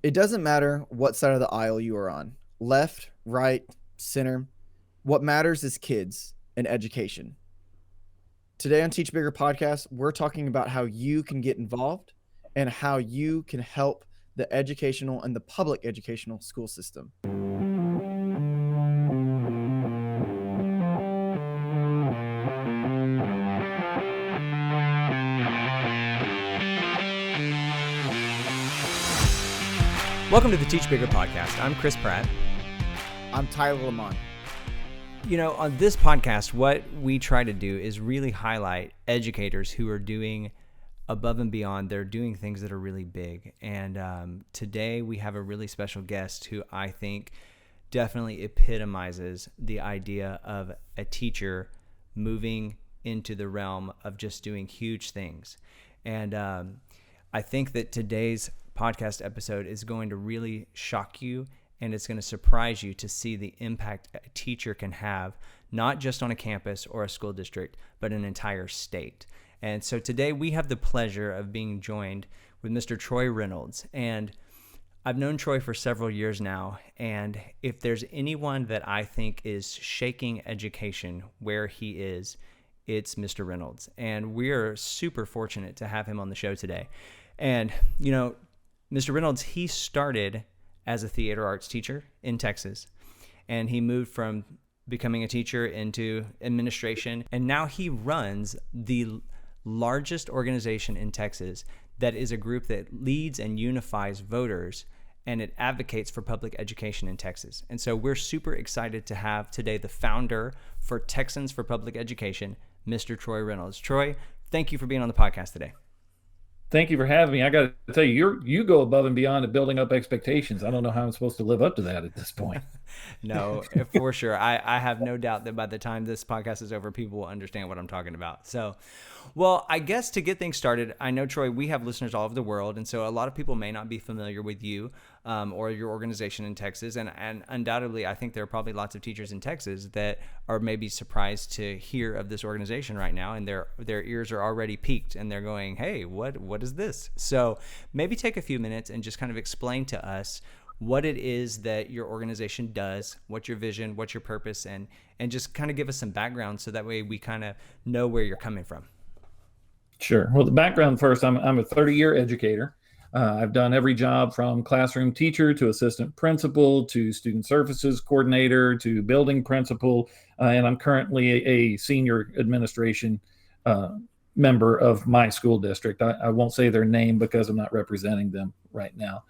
It doesn't matter what side of the aisle you are on, left, right, center. What matters is kids and education. Today on Teach Bigger podcast, we're talking about how you can get involved and how you can help the educational and the public educational school system. Welcome to the Teach Bigger podcast. I'm Chris Pratt. I'm Tyler Lamont. You know, on this podcast, what we try to do is really highlight educators who are doing above and beyond. They're doing things that are really big. And today we have a really special guest who I think definitely epitomizes the idea of a teacher moving into the realm of just doing huge things. And I think that today's podcast episode is going to really shock you, and it's going to surprise you to see the impact a teacher can have, not just on a campus or a school district, but an entire state. And so today we have the pleasure of being joined with Mr. Troy Reynolds. And I've known Troy for several years now, and if there's anyone that I think is shaking education where he is, it's Mr. Reynolds. And we're super fortunate to have him on the show today. And, you know, Mr. Reynolds, he started as a theater arts teacher in Texas, and he moved from becoming a teacher into administration, and now he runs the largest organization in Texas that is a group that leads and unifies voters, and it advocates for public education in Texas. And so we're super excited to have today the founder for Texans for Public Education, Mr. Troy Reynolds. Troy, thank you for being on the podcast today. Thank you for having me. I got to tell you, you go above and beyond at building up expectations. I don't know how I'm supposed to live up to that at this point. No, for sure. I have no doubt that by the time this podcast is over, people will understand what I'm talking about. So, well, I guess to get things started, I know, Troy, we have listeners all over the world. And so a lot of people may not be familiar with you or your organization in Texas. And undoubtedly, I think there are probably lots of teachers in Texas that are maybe surprised to hear of this organization right now. And their ears are already peaked and they're going, hey, what is this? So maybe take a few minutes and just kind of explain to us what it is that your organization does, what's your vision, what's your purpose, and just kind of give us some background so that way we kind of know where you're coming from. Sure. Well, the background first, I'm a 30-year educator. I've done every job from classroom teacher to assistant principal to student services coordinator to building principal, and I'm currently a senior administration member of my school district. I won't say their name because I'm not representing them right now.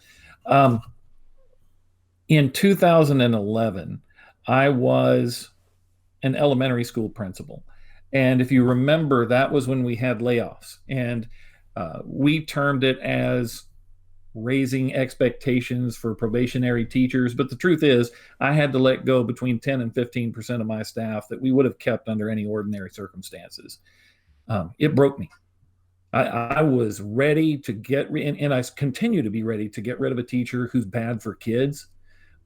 In 2011, I was an elementary school principal. And if you remember, that was when we had layoffs. And we termed it as raising expectations for probationary teachers. But the truth is, I had to let go between 10 and 15% of my staff that we would have kept under any ordinary circumstances. It broke me. I was ready to and I continue to be ready to get rid of a teacher who's bad for kids.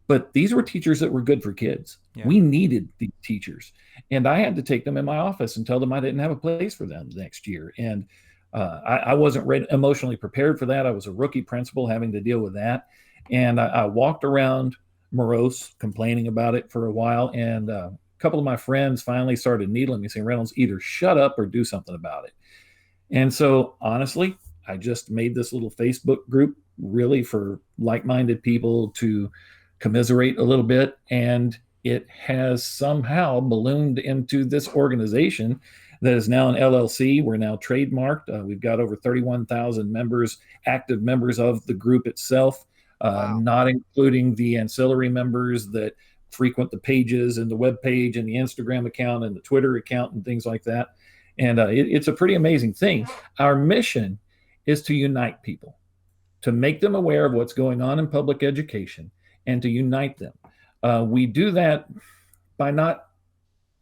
But these were teachers that were good for kids. Yeah. We needed these teachers. And I had to take them in my office and tell them I didn't have a place for them next year. And I wasn't emotionally prepared for that. I was a rookie principal having to deal with that. And I walked around morose, complaining about it for a while. And a couple of my friends finally started needling me, saying, Reynolds, either shut up or do something about it. And so, honestly, I just made this little Facebook group really for like-minded people to commiserate a little bit, and it has somehow ballooned into this organization that is now an LLC. We're now trademarked. We've got over 31,000 members, active members of the group itself, wow. Not including the ancillary members that frequent the pages and the web page and the Instagram account and the Twitter account and things like that. And it's a pretty amazing thing. Our mission is to unite people, to make them aware of what's going on in public education, and to unite them. We do that by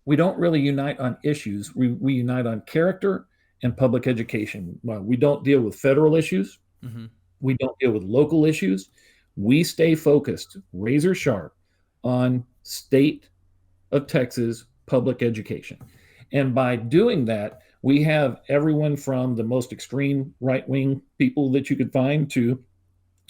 we don't really unite on issues. We unite on character and public education. We don't deal with federal issues. Mm-hmm. We don't deal with local issues. We stay focused, razor sharp, on state of Texas public education. And by doing that, we have everyone from the most extreme right-wing people that you could find to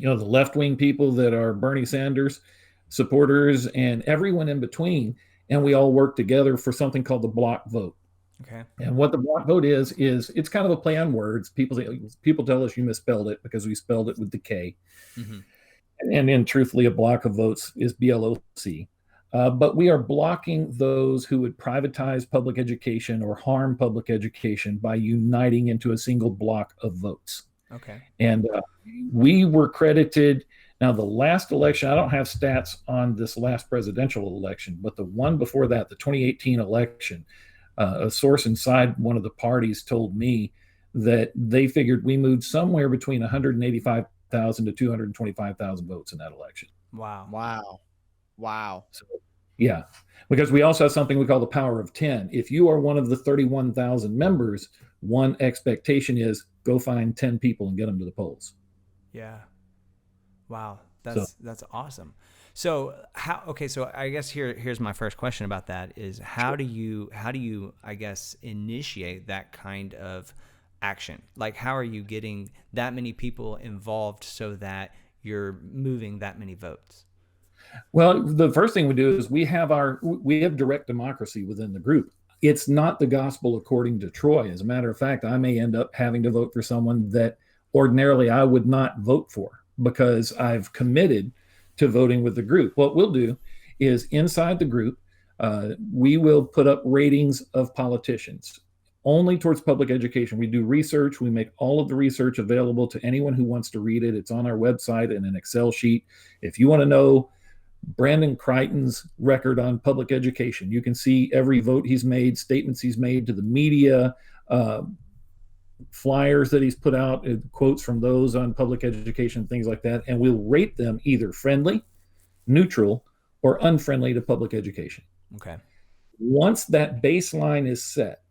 the left-wing people that are Bernie Sanders supporters and everyone in between. And we all work together for something called the block vote. Okay. And what the block vote is it's kind of a play on words. People tell us you misspelled it because we spelled it with the K. Mm-hmm. And then truthfully, a block of votes is BLOC. But we are blocking those who would privatize public education or harm public education by uniting into a single block of votes. Okay. And we were credited. Now, the last election, I don't have stats on this last presidential election, but the one before that, the 2018 election, a source inside one of the parties told me that they figured we moved somewhere between 185,000 to 225,000 votes in that election. Wow. So, yeah, because we also have something we call the power of 10. If you are one of the 31,000 members, one expectation is go find 10 people and get them to the polls. Yeah. Wow. That's awesome. So so I guess here's my first question about that is how do you, I guess, initiate that kind of action? Like, how are you getting that many people involved so that you're moving that many votes? Well, the first thing we do is we have direct democracy within the group. It's not the gospel according to Troy. As a matter of fact, I may end up having to vote for someone that ordinarily I would not vote for because I've committed to voting with the group. What we'll do is inside the group, we will put up ratings of politicians only towards public education. We do research. We make all of the research available to anyone who wants to read it. It's on our website in an Excel sheet. If you want to know Brandon Crichton's record on public education, you can see every vote he's made, statements he's made to the media, flyers that he's put out, quotes from those on public education, things like that. And we'll rate them either friendly, neutral, or unfriendly to public education. Okay. Once that baseline is set,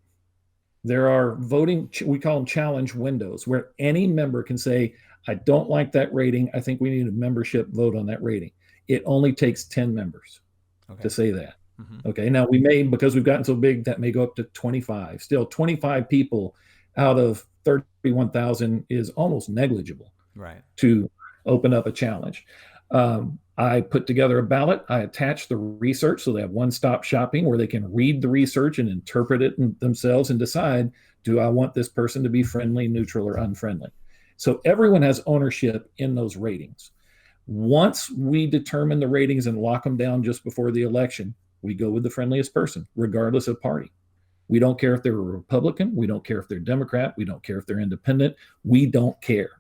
there are voting, we call them challenge windows, where any member can say, I don't like that rating. I think we need a membership vote on that rating. It only takes 10 members to say that. Mm-hmm. Okay. Now because we've gotten so big, that may go up to 25. Still, 25 people out of 31,000 is almost negligible, right, to open up a challenge. I put together a ballot. I attach the research so they have one-stop shopping where they can read the research and interpret it themselves and decide, do I want this person to be friendly, neutral, or unfriendly? So everyone has ownership in those ratings. Once we determine the ratings and lock them down just before the election, we go with the friendliest person, regardless of party. We don't care if they're a Republican. We don't care if they're Democrat. We don't care if they're independent. We don't care.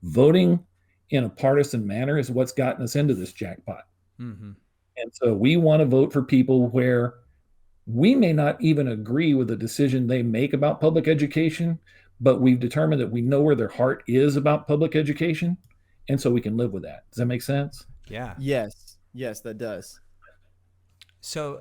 Voting in a partisan manner is what's gotten us into this jackpot. Mm-hmm. And so we want to vote for people where we may not even agree with the decision they make about public education, but we've determined that we know where their heart is about public education. And so we can live with that. Does that make sense? Yeah. Yes, that does. So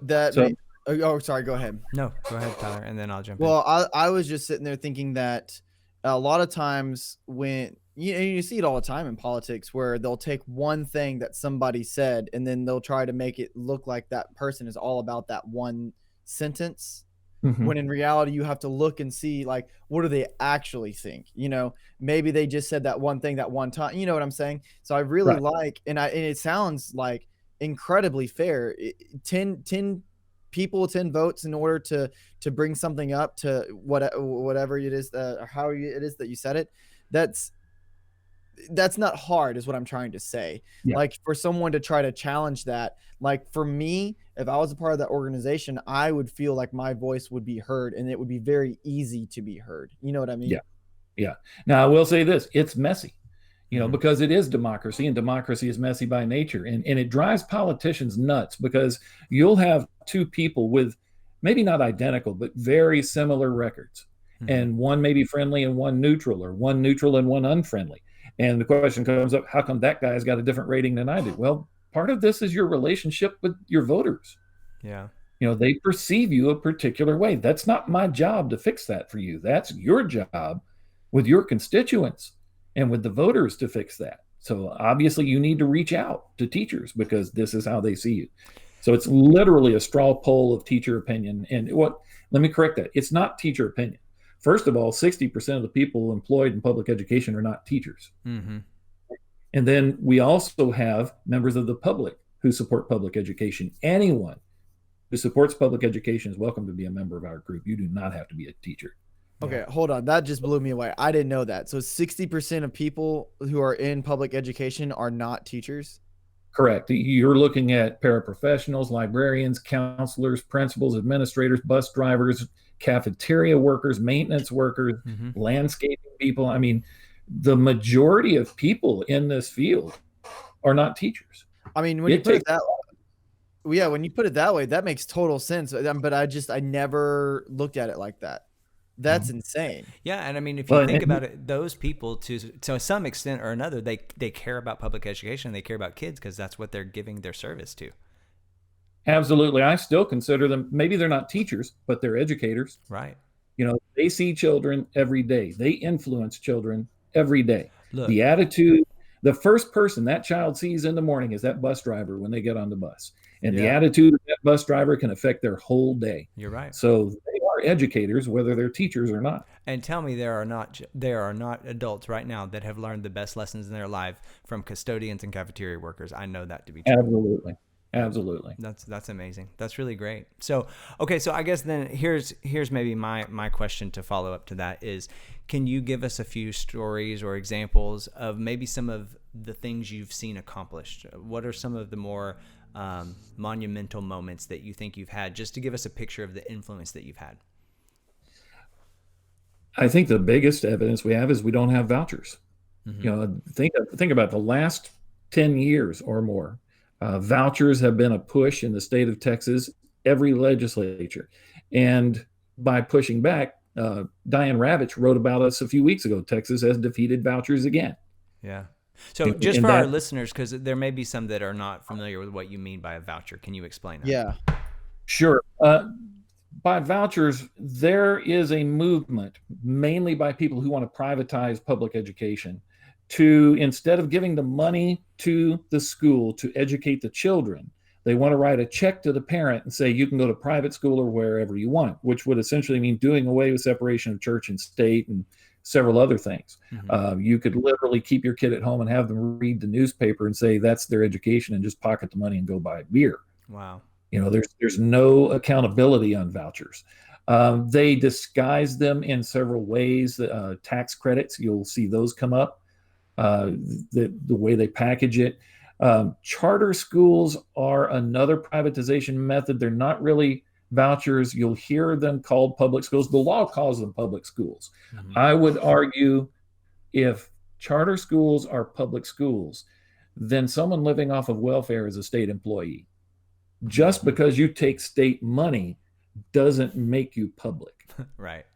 sorry, go ahead. No, go ahead, Tyler, and then I'll jump in. Well, I was just sitting there thinking that a lot of times when you see it all the time in politics where they'll take one thing that somebody said and then they'll try to make it look like that person is all about that one sentence. Mm-hmm. When in reality, you have to look and see, like, what do they actually think? Maybe they just said that one thing that one time. You know what I'm saying? So I really like, and it sounds like incredibly fair. 10 people, 10 votes in order to bring something up to whatever it is, how it is that you said it. That's not hard is what I'm trying to say. Yeah. Like for someone to try to challenge that, like for me, if I was a part of that organization, I would feel like my voice would be heard and it would be very easy to be heard. You know what I mean? Yeah. Yeah. Now I will say this, it's messy, because it is democracy and democracy is messy by nature. And it drives politicians nuts because you'll have two people with maybe not identical, but very similar records. Mm-hmm. And one may be friendly and one neutral, or one neutral and one unfriendly. And the question comes up, how come that guy's got a different rating than I do? Well, part of this is your relationship with your voters. Yeah. They perceive you a particular way. That's not my job to fix that for you. That's your job with your constituents and with the voters to fix that. So obviously you need to reach out to teachers because this is how they see you. So it's literally a straw poll of teacher opinion. And let me correct that. It's not teacher opinion. First of all, 60% of the people employed in public education are not teachers. Mm-hmm. And then we also have members of the public who support public education. Anyone who supports public education is welcome to be a member of our group. You do not have to be a teacher. Okay, hold on. That just blew me away. I didn't know that. So 60% of people who are in public education are not teachers? Correct. You're looking at paraprofessionals, librarians, counselors, principals, administrators, bus drivers, cafeteria workers, maintenance workers, landscaping people. I mean, the majority of people in this field are not teachers. I mean, when you put it that way, yeah, when you put it that way, that makes total sense. But I never looked at it like that. That's insane. Yeah, and I mean, if you think about it, those people, to some extent or another, they care about public education. They care about kids because that's what they're giving their service to. Absolutely. I still consider them, maybe they're not teachers, but they're educators. Right. They see children every day. They influence children every day. Look. The attitude, the first person that child sees in the morning is that bus driver when they get on the bus. And the attitude of that bus driver can affect their whole day. You're right. So they are educators, whether they're teachers or not. And tell me there are not adults right now that have learned the best lessons in their life from custodians and cafeteria workers. I know that to be true. Absolutely. That's amazing. That's really great. So, okay. So I guess then here's maybe my question to follow up to that is, can you give us a few stories or examples of maybe some of the things you've seen accomplished? What are some of the more monumental moments that you think you've had, just to give us a picture of the influence that you've had? I think the biggest evidence we have is we don't have vouchers. Think about the last 10 years or more. Vouchers have been a push in the state of Texas, every legislature. And by pushing back, Diane Ravitch wrote about us a few weeks ago. Texas has defeated vouchers again. Yeah. So just for our listeners, because there may be some that are not familiar with what you mean by a voucher, can you explain that? Yeah. Sure. By vouchers, there is a movement, mainly by people who want to privatize public education, to, instead of giving the money to the school to educate the children, they want to write a check to the parent and say, you can go to private school or wherever you want, which would essentially mean doing away with separation of church and state and several other things. You could literally keep your kid at home and have them read the newspaper and say that's their education and just pocket the money and go buy beer. Wow. There's no accountability on vouchers. They disguise them in several ways. Tax credits, you'll see those come up. The way they package it. Charter schools are another privatization method. They're not really vouchers. You'll hear them called public schools. The law calls them public schools. I would argue if charter schools are public schools, then someone living off of welfare is a state employee. Just because you take state money doesn't make you public. Right.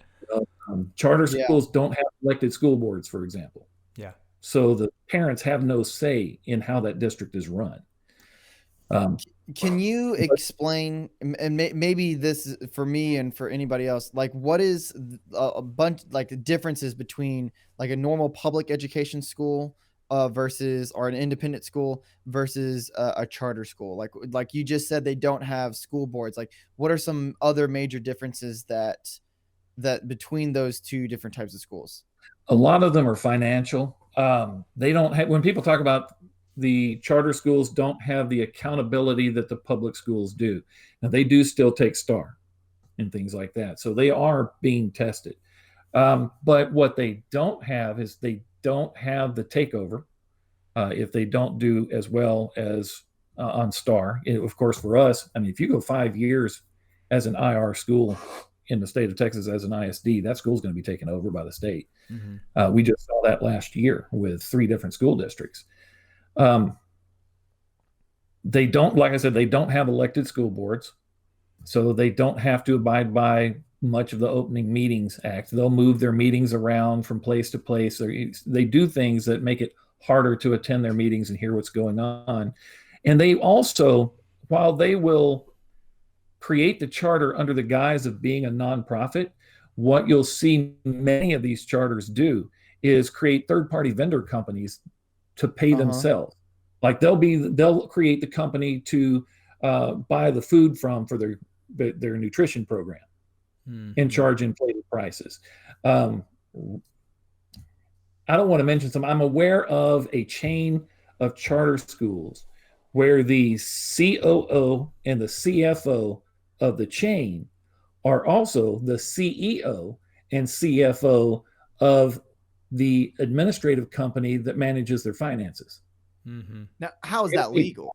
Charter schools don't have elected school boards, for example. Yeah. So the parents have no say in how that district is run. Can you explain, and maybe this is for me and for anybody else, like what is a bunch, like the differences between like a normal public education school versus, or an independent school versus a charter school? Like you just said, they don't have school boards. Like what are some other major differences that between those two different types of schools? A lot of them are financial. They don't have, when people talk about the charter schools don't have the accountability that the public schools do. Now they do still take STAR and things like that. So they are being tested. But what they don't have is they don't have the takeover if they don't do as well as on STAR. Of course, for us, I mean, if you go 5 years as an IR school in the state of Texas as an ISD, that school is going to be taken over by the state. We just saw that last year with 3 different school districts. They don't, like I said, they don't have elected school boards, so they don't have to abide by much of the Opening Meetings Act. They'll move their meetings around from place to place. They do things that make it harder to attend their meetings and hear what's going on. And they also, while they will create the charter under the guise of being a nonprofit, what you'll see many of these charters do is create third-party vendor companies to pay themselves. Like they'll create the company to buy the food from for their nutrition program and charge inflated prices. I don't want to mention some. I'm aware of a chain of charter schools where the COO and the CFO of the chain are also the CEO and CFO of the administrative company that manages their finances. Mm-hmm. Now, how is that legal?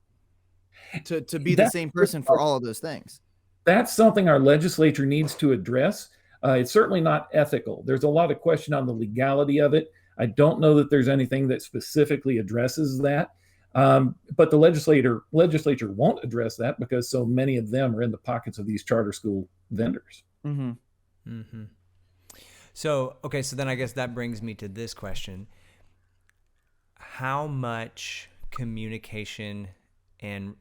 To be the That's, same person for all of those things? that's something our legislature needs to address. It's certainly not ethical. There's a lot of question on the legality of it. I don't know that there's anything that specifically addresses that. But the legislature won't address that because so many of them are in the pockets of these charter school vendors. Mm-hmm. Mm-hmm. So, okay, so then I guess that brings me to this question. How much communication and,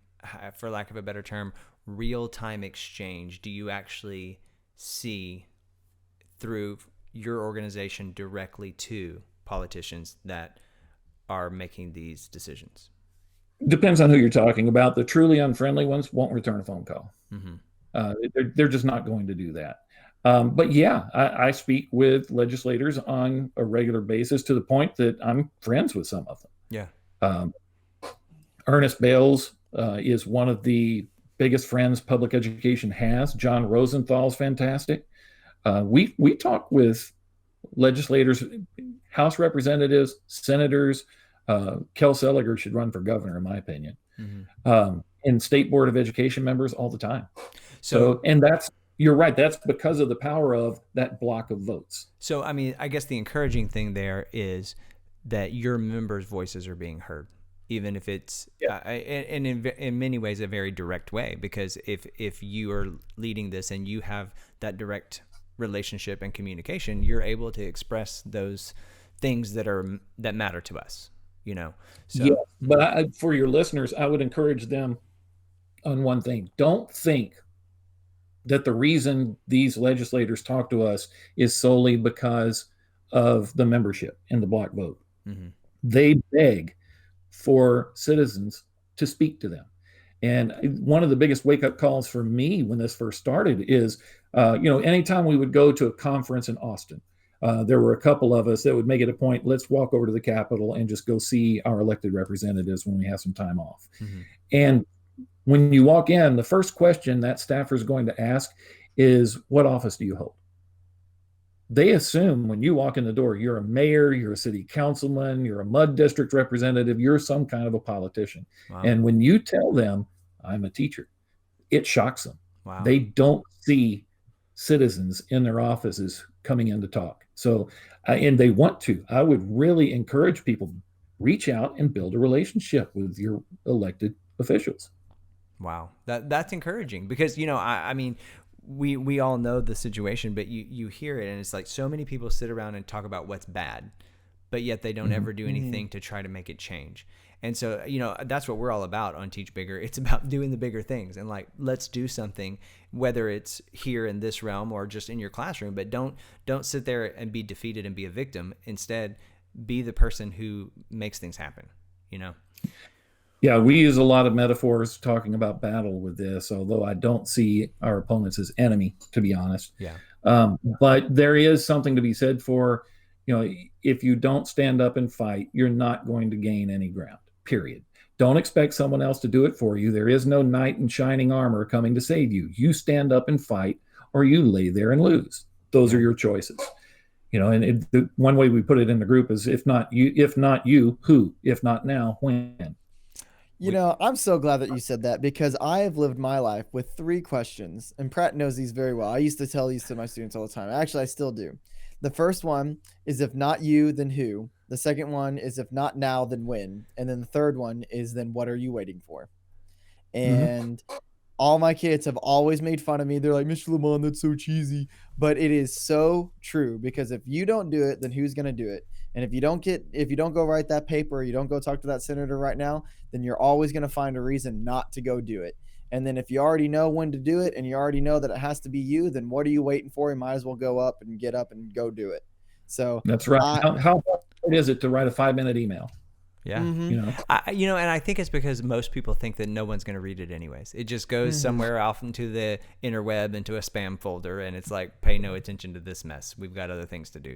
for lack of a better term, real-time exchange do you actually see through your organization directly to politicians that are making these decisions? Depends on who you're talking about. The truly unfriendly ones won't return a phone call. Mm-hmm. They're just not going to do that. But yeah, I speak with legislators on a regular basis to the point that I'm friends with some of them. Yeah. Ernest Bales is one of the biggest friends public education has. John Rosenthal's fantastic. We talk with legislators, House representatives, senators. Kel Seliger should run for governor, in my opinion. Mm-hmm. And state board of education members all the time. So, and you're right. That's because of the power of that block of votes. So, I mean, I guess the encouraging thing there is that your members' voices are being heard, even if it's, and in many ways, a very direct way. Because if you are leading this and you have that direct relationship and communication, you're able to express those things that matter to us. So yeah, but for your listeners, I would encourage them on one thing. Don't think that the reason these legislators talk to us is solely because of the membership in the block vote. Mm-hmm. They beg for citizens to speak to them. And one of the biggest wake-up calls for me when this first started is, anytime we would go to a conference in Austin, there were a couple of us that would make it a point, let's walk over to the Capitol and just go see our elected representatives when we have some time off. Mm-hmm. And when you walk in, the first question that staffer is going to ask is, what office do you hold? They assume when you walk in the door, you're a mayor, you're a city councilman, you're a mud district representative, you're some kind of a politician. Wow. And when you tell them, I'm a teacher, it shocks them. Wow. They don't see citizens in their offices coming in to talk. So, and they want to. I would really encourage people, reach out and build a relationship with your elected officials. Wow. That's encouraging because, I mean, we all know the situation, but you hear it and it's like so many people sit around and talk about what's bad, but yet they don't ever do anything to try to make it change. And so, that's what we're all about on Teach Bigger. It's about doing the bigger things and like, let's do something, whether it's here in this realm or just in your classroom, but don't sit there and be defeated and be a victim. Instead, be the person who makes things happen, Yeah, we use a lot of metaphors talking about battle with this, although I don't see our opponents as enemy, to be honest. Yeah. But there is something to be said for, if you don't stand up and fight, you're not going to gain any ground, period. Don't expect someone else to do it for you. There is no knight in shining armor coming to save you. You stand up and fight, or you lay there and lose. Those are your choices. And the one way we put it in the group is, if not you, who? If not now, when? I'm so glad that you said that because I have lived my life with 3 questions, and Pratt knows these very well. I used to tell these to my students all the time. Actually, I still do. The first one is, if not you, then who? The second one is, if not now, then when? And then the third one is, then what are you waiting for? And all my kids have always made fun of me. They're like, Mr. Lamont, that's so cheesy. But it is so true, because if you don't do it, then who's going to do it? And if you don't go write that paper, or you don't go talk to that senator right now, then you're always going to find a reason not to go do it. And then if you already know when to do it, and you already know that it has to be you, then what are you waiting for? You might as well go up and get up and go do it. So that's right. How hard is it to write a 5-minute email? Yeah. And I think it's because most people think that no one's going to read it anyways. It just goes somewhere off into the interweb, into a spam folder. And it's like, pay no attention to this mess. We've got other things to do,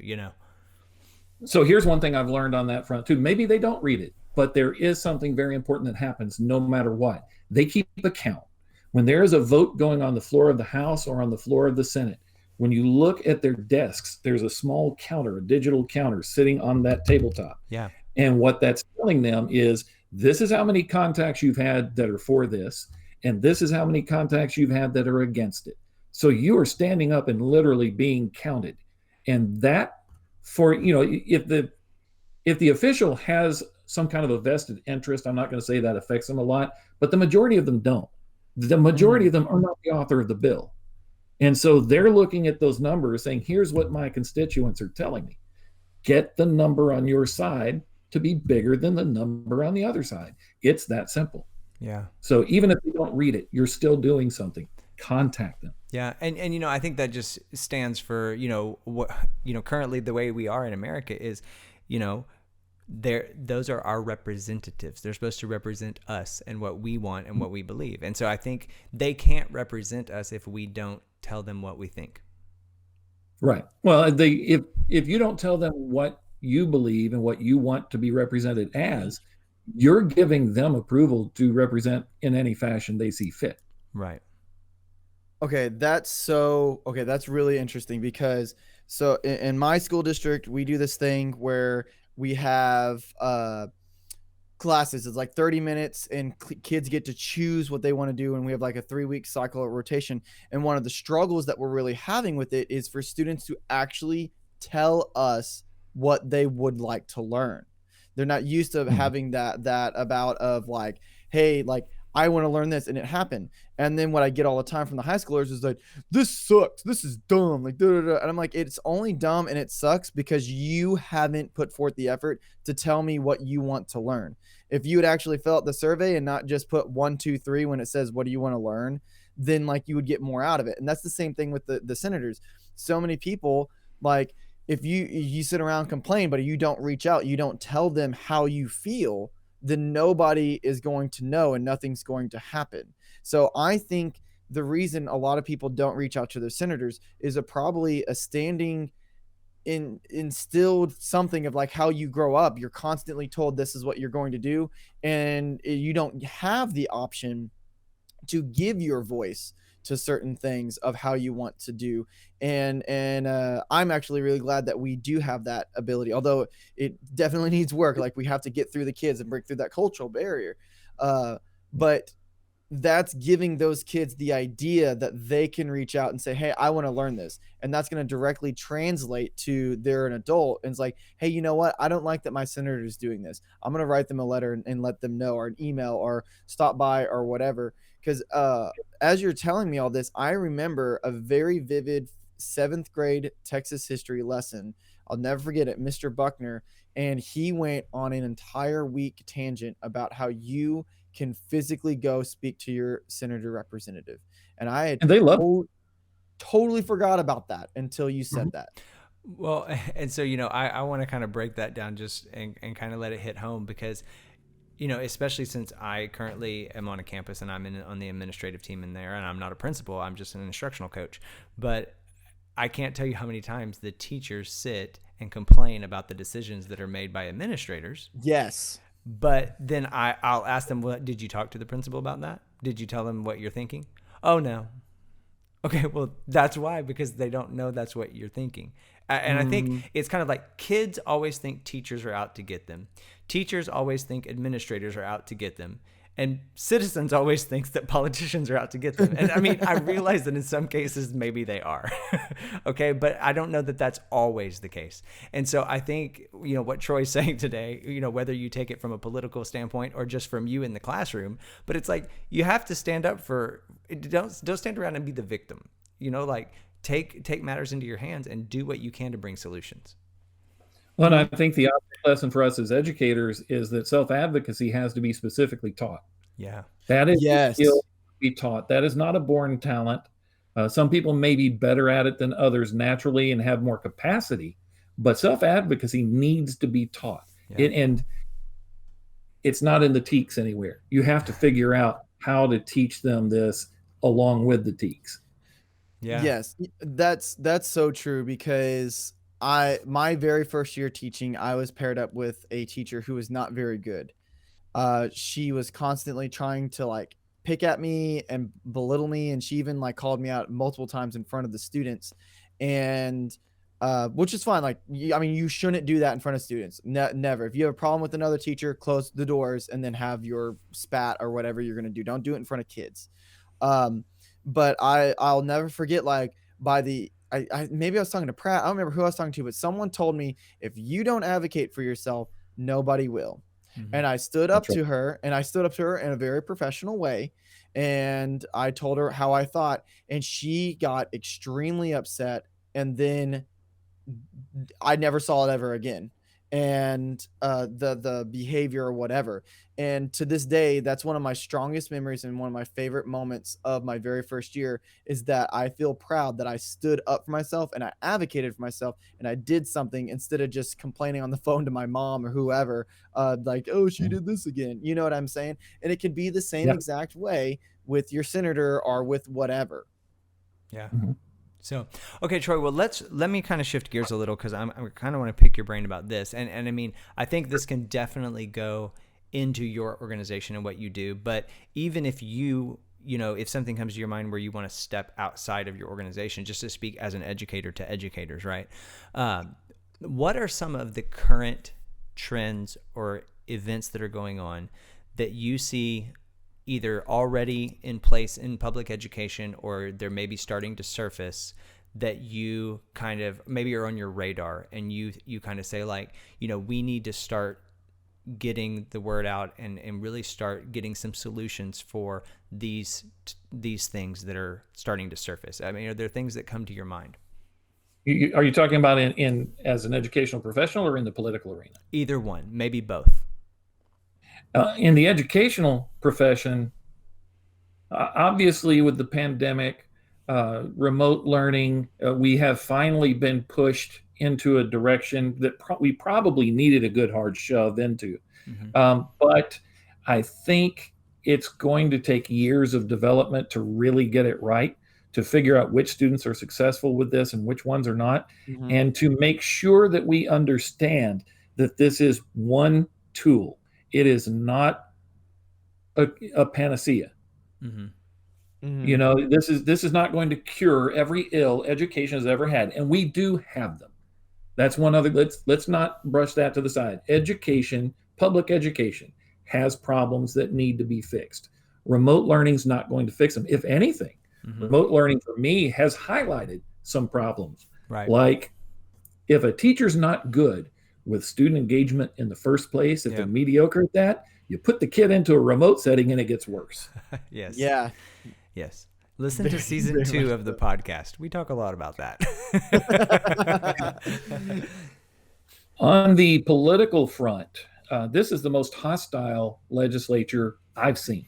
So here's one thing I've learned on that front too. Maybe they don't read it, but there is something very important that happens no matter what. They keep a count. When there is a vote going on the floor of the House or on the floor of the Senate, when you look at their desks, there's a small counter, a digital counter sitting on that tabletop. Yeah. And what that's telling them is this is how many contacts you've had that are for this, and this is how many contacts you've had that are against it. So you are standing up and literally being counted. And that for, if the official has some kind of a vested interest, I'm not going to say that affects them a lot, but the majority of them don't. The majority of them are not the author of the bill. And so they're looking at those numbers saying, here's what my constituents are telling me. Get the number on your side to be bigger than the number on the other side. It's that simple. Yeah. So even if you don't read it, you're still doing something. Contact them. Yeah. And I think that just stands for, what, currently the way we are in America is, those are our representatives. They're supposed to represent us and what we want and what we believe. And so I think they can't represent us if we don't tell them what we think. Right. Well, if you don't tell them what you believe and what you want to be represented as, you're giving them approval to represent in any fashion they see fit. Right. Okay, that's really interesting because in my school district, we do this thing where we have classes. It's like 30 minutes and kids get to choose what they want to do. And we have like a 3-week cycle of rotation. And one of the struggles that we're really having with it is for students to actually tell us what they would like to learn. They're not used to having that about of like, hey, like I want to learn this, and it happened. And then what I get all the time from the high schoolers is like, this sucks, this is dumb, like da, da, da. And I'm like, it's only dumb and it sucks because you haven't put forth the effort to tell me what you want to learn. If you had actually fill out the survey and not just put 1, 2, 3 when it says what do you want to learn, then like you would get more out of it. And that's the same thing with the senators. So many people, like if you sit around and complain, but you don't reach out, you don't tell them how you feel, then nobody is going to know and nothing's going to happen. So I think the reason a lot of people don't reach out to their senators is probably a standing instilled something of like how you grow up. You're constantly told this is what you're going to do, and you don't have the option to give your voice to certain things of how you want to do. And I'm actually really glad that we do have that ability, although it definitely needs work. Like we have to get through the kids and break through that cultural barrier. But that's giving those kids the idea that they can reach out and say, hey, I want to learn this. And that's going to directly translate to they're an adult. And it's like, hey, you know what? I don't like that my senator is doing this. I'm going to write them a letter and let them know, or an email, or stop by or whatever. Because as you're telling me all this, I remember a very vivid 7th grade Texas history lesson. I'll never forget it, Mr. Buckner. And he went on an entire week tangent about how you can physically go speak to your senator representative. And I had totally forgot about that until you said that. Well, and so, I want to kind of break that down just and kind of let it hit home because especially since I currently am on a campus and I'm on the administrative team in there, and I'm not a principal, I'm just an instructional coach. But I can't tell you how many times the teachers sit and complain about the decisions that are made by administrators. Yes. But then I'll ask them, "What did you talk to the principal about that? Did you tell them what you're thinking?" "Oh, no." Okay, well, that's why, because they don't know that's what you're thinking. And I think it's kind of like kids always think teachers are out to get them. Teachers always think administrators are out to get them. And citizens always think that politicians are out to get them. And I mean, I realize that in some cases, maybe they are. Okay, but I don't know that that's always the case. And so I think, what Troy's saying today, whether you take it from a political standpoint or just from you in the classroom, but it's like, you have to stand up don't stand around and be the victim, like take matters into your hands and do what you can to bring solutions. Well, and I think the lesson for us as educators is that self-advocacy has to be specifically taught. Yeah. That is a skill to be taught. That is not a born talent. Some people may be better at it than others naturally and have more capacity, but self-advocacy needs to be taught. Yeah. And it's not in the TEKS anywhere. You have to figure out how to teach them this along with the TEKS. Yeah. Yes, that's so true, because my very first year teaching, I was paired up with a teacher who was not very good. She was constantly trying to like pick at me and belittle me, and she even like called me out multiple times in front of the students, and which is fine. Like, I mean, you shouldn't do that in front of students. Never. If you have a problem with another teacher, close the doors and then have your spat or whatever you're gonna do. Don't do it in front of kids. But I'll never forget, like, by the maybe I was talking to Pratt. I don't remember who I was talking to, but someone told me, if you don't advocate for yourself, nobody will. And I stood up to her, and I stood up to her in a very professional way. And I told her how I thought, and she got extremely upset. And then I never saw it ever again. And the behavior or whatever. And to this day, that's one of my strongest memories and one of my favorite moments of my very first year, is that I feel proud that I stood up for myself and I advocated for myself and I did something instead of just complaining on the phone to my mom or whoever, like, oh, she did this again. You know what I'm saying? And it can be the same exact way with your senator or with whatever. Yeah. So, okay, Troy, well, let me kind of shift gears a little, because I kind of want to pick your brain about this. And I mean, I think this can definitely go into your organization and what you do. But even if if something comes to your mind where you want to step outside of your organization, just to speak as an educator to educators, right? What are some of the current trends or events that are going on that you see either already in place in public education, or they're maybe starting to surface, that you kind of maybe are on your radar, and you kind of say, like, we need to start getting the word out and really start getting some solutions for these things that are starting to surface? I mean, are there things that come to your mind? Are you talking about in as an educational professional or in the political arena? Either one, maybe both. In the educational profession, obviously with the pandemic, remote learning, we have finally been pushed into a direction that we probably needed a good hard shove into. But I think it's going to take years of development to really get it right, to figure out which students are successful with this and which ones are not, and to make sure that we understand that this is one tool. It is not a panacea. This is not going to cure every ill education has ever had, and we do have them. That's one other. Let's not brush that to the side. Education, public education, has problems that need to be fixed. Remote learning is not going to fix them. If anything, remote learning for me has highlighted some problems. Right. Like, if a teacher's not good with student engagement in the first place, if they're mediocre at that, you put the kid into a remote setting and it gets worse. Yes. Yeah. Yes. Listen to season 2 of the podcast. We talk a lot about that. On the political front, this is the most hostile legislature I've seen.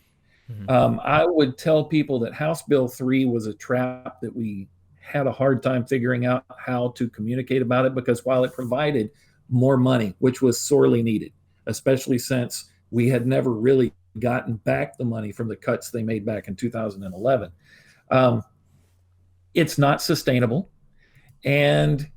I would tell people that House Bill 3 was a trap that we had a hard time figuring out how to communicate about it, because while it provided more money, which was sorely needed, especially since we had never really gotten back the money from the cuts they made back in 2011. It's not sustainable, and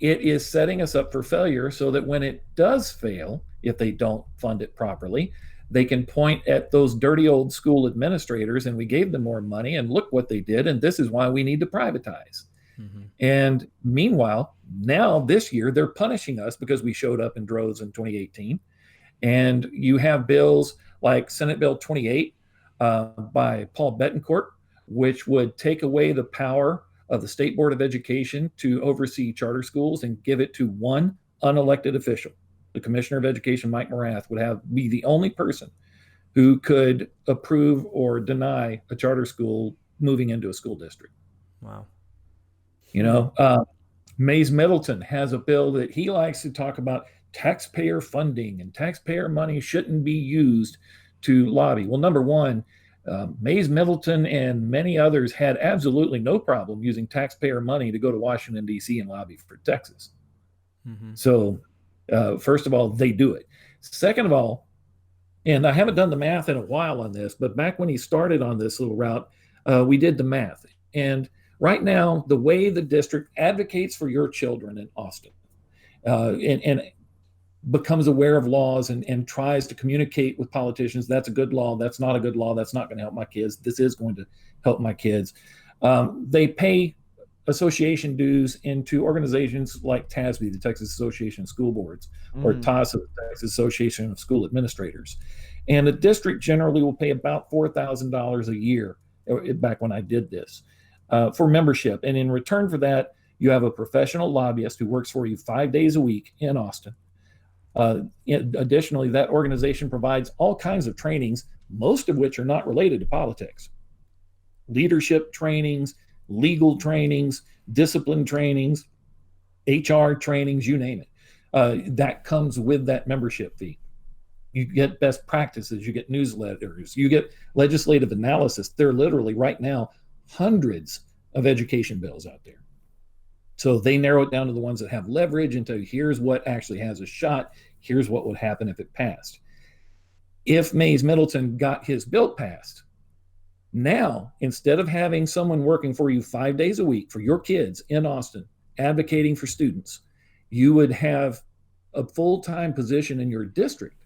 it is setting us up for failure, so that when it does fail, if they don't fund it properly, they can point at those dirty old school administrators, and we gave them more money, and look what they did, and this is why we need to privatize. And meanwhile, now this year, they're punishing us because we showed up in droves in 2018. And you have bills like Senate Bill 28 by Paul Betancourt, which would take away the power of the State Board of Education to oversee charter schools and give it to one unelected official. The Commissioner of Education, Mike Morath, would be the only person who could approve or deny a charter school moving into a school district. Wow. Mays Middleton has a bill that he likes to talk about taxpayer funding, and taxpayer money shouldn't be used to lobby. Well, number one, Mays Middleton and many others had absolutely no problem using taxpayer money to go to Washington, D.C. and lobby for Texas. So first of all, they do it. Second of all, and I haven't done the math in a while on this, but back when he started on this little route, we did the math. And Right now, the way the district advocates for your children in Austin, and becomes aware of laws and tries to communicate with politicians, that's a good law, that's not a good law, that's not going to help my kids, this is going to help my kids. They pay association dues into organizations like TASB, the Texas Association of School Boards, or TASA, the Texas Association of School Administrators. And the district generally will pay about $4,000 a year, back when I did this, for membership. And in return for that, you have a professional lobbyist who works for you 5 days a week in Austin. Additionally, that organization provides all kinds of trainings, most of which are not related to politics. Leadership trainings, legal trainings, discipline trainings, HR trainings, you name it. That comes with that membership fee. You get best practices, you get newsletters, you get legislative analysis. There are literally right now hundreds of education bills out there. So they narrow it down to the ones that have leverage and tell you, here's what actually has a shot. Here's what would happen if it passed. If Mays Middleton got his bill passed, now, instead of having someone working for you 5 days a week for your kids in Austin, advocating for students, you would have a full-time position in your district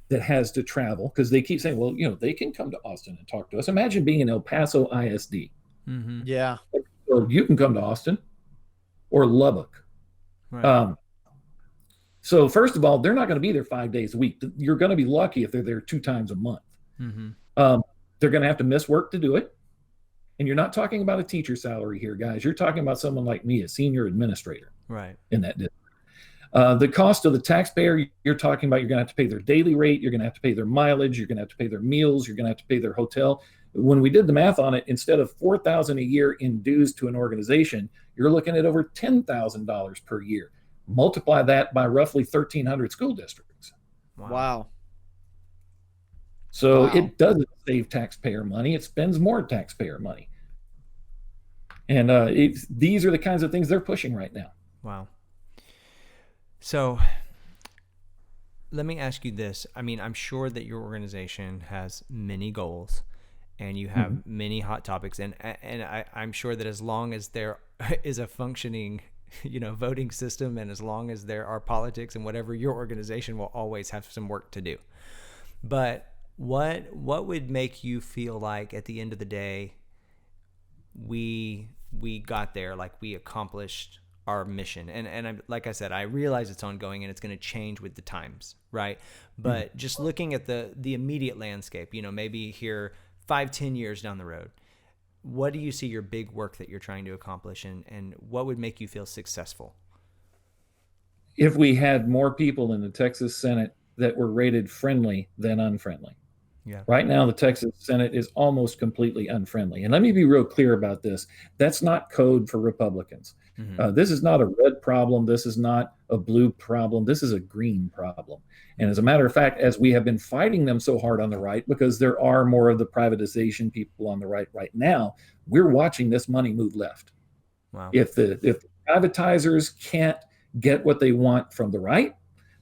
that has to travel, because they keep saying, well, they can come to Austin and talk to us. Imagine being in El Paso ISD. Mm-hmm. Yeah. Or you can come to Austin or Lubbock. Right. So first of all, they're not going to be there 5 days a week. You're going to be lucky if they're there 2 times a month. Mm-hmm. They're going to have to miss work to do it. And you're not talking about a teacher salary here, guys. You're talking about someone like me, a senior administrator, right, in that district. The cost of the taxpayer, you're talking about, you're going to have to pay their daily rate. You're going to have to pay their mileage. You're going to have to pay their meals. You're going to have to pay their hotel. When we did the math on it, instead of $4,000 a year in dues to an organization, you're looking at over $10,000 per year. Multiply that by roughly 1,300 school districts. Wow. So it doesn't save taxpayer money. It spends more taxpayer money. And these are the kinds of things they're pushing right now. Wow. So let me ask you this. I mean, I'm sure that your organization has many goals and you have many hot topics. And I'm sure that as long as there is a functioning, voting system, and as long as there are politics and whatever, your organization will always have some work to do. But what would make you feel like at the end of the day, we got there, like we accomplished our mission? And I'm, like I said, I realize it's ongoing and it's going to change with the times, right? But just looking at the immediate landscape, maybe here 5-10 years down the road, what do you see your big work that you're trying to accomplish, and what would make you feel successful? If we had more people in the Texas Senate that were rated friendly than unfriendly. Yeah. Right now, the Texas Senate is almost completely unfriendly. And let me be real clear about this. That's not code for Republicans. This is not a red problem. This is not a blue problem. This is a green problem. And as a matter of fact, as we have been fighting them so hard on the right, because there are more of the privatization people on the right now, we're watching this money move left. Wow. If the privatizers can't get what they want from the right,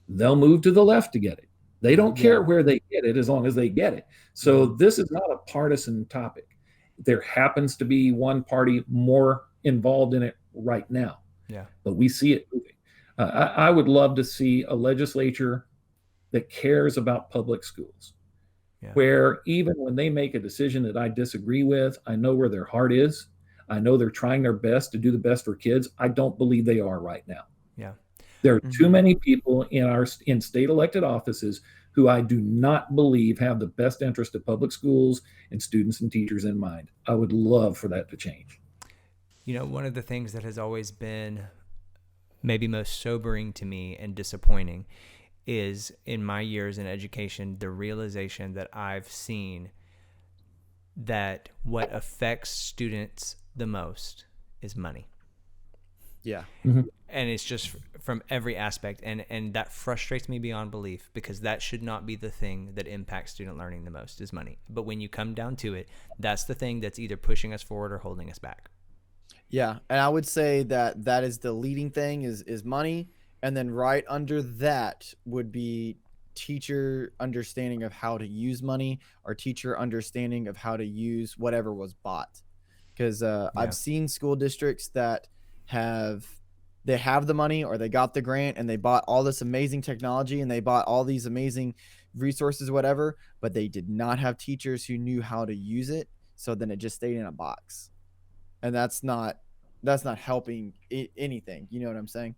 they'll move to the left to get it. They don't care where they get it as long as they get it. So this is not a partisan topic. There happens to be one party more involved in it right now. Yeah. But we see it moving. I would love to see a legislature that cares about public schools, where even when they make a decision that I disagree with, I know where their heart is. I know they're trying their best to do the best for kids. I don't believe they are right now. Yeah. There are too many people in state elected offices who I do not believe have the best interest of public schools and students and teachers in mind. I would love for that to change. One of the things that has always been maybe most sobering to me and disappointing is, in my years in education, the realization that I've seen that what affects students the most is money. Yeah. And it's just from every aspect. And that frustrates me beyond belief, because that should not be the thing that impacts student learning the most, is money. But when you come down to it, that's the thing that's either pushing us forward or holding us back. Yeah. And I would say that is the leading thing is money. And then right under that would be teacher understanding of how to use money, or teacher understanding of how to use whatever was bought. because Yeah. I've seen school districts that have the money, or they got the grant and they bought all this amazing technology and they bought all these amazing resources, whatever, but they did not have teachers who knew how to use it. So then it just stayed in a box, and that's not helping anything. You know what I'm saying?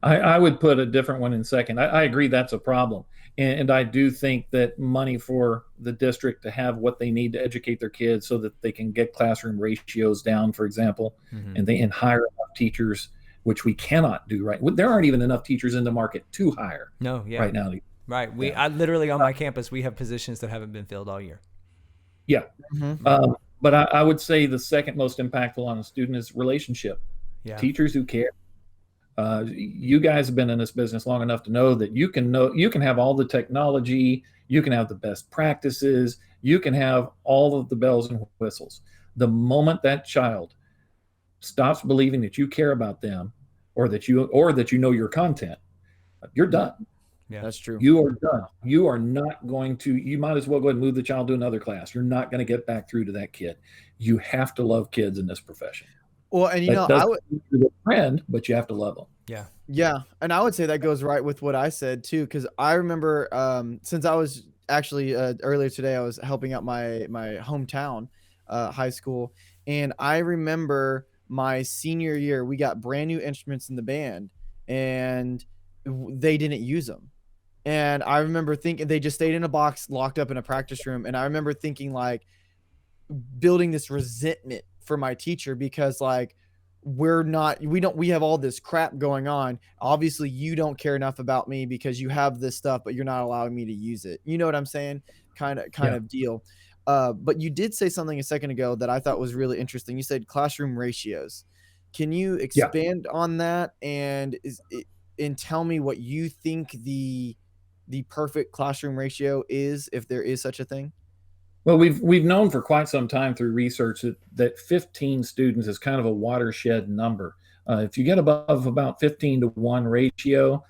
I would put a different one in second. I agree that's a problem. And I do think that money for the district to have what they need to educate their kids so that they can get classroom ratios down, for example, and hire enough teachers, which we cannot do right. There aren't even enough teachers in the market to hire right now. Right. I literally on my campus, we have positions that haven't been filled all year. Yeah. But I would say the second most impactful on a student is relationship. Yeah. Teachers who care. You guys have been in this business long enough to know that you can have all the technology, you can have the best practices, you can have all of the bells and whistles. The moment that child stops believing that you care about them, or that you know your content, you're done. Yeah, that's true. You are done. You are not going to. You might as well go ahead and move the child to another class. You're not going to get back through to that kid. You have to love kids in this profession. Well, and I would be a friend, but you have to love them. Yeah, and I would say that goes right with what I said too, because I remember since I was actually earlier today, I was helping out my hometown high school, and I remember my senior year, we got brand new instruments in the band, and they didn't use them. And I remember thinking they just stayed in a box, locked up in a practice room, and I remember thinking, like, building this resentment for my teacher, because like we have all this crap going on. Obviously you don't care enough about me because you have this stuff, but you're not allowing me to use it. You know what I'm saying? Kind of deal. But you did say something a second ago that I thought was really interesting. You said classroom ratios. Can you expand on that and tell me what you think the perfect classroom ratio is, if there is such a thing? Well, we've known for quite some time through research that 15 students is kind of a watershed number. If you get above about 15-to-1 ratio,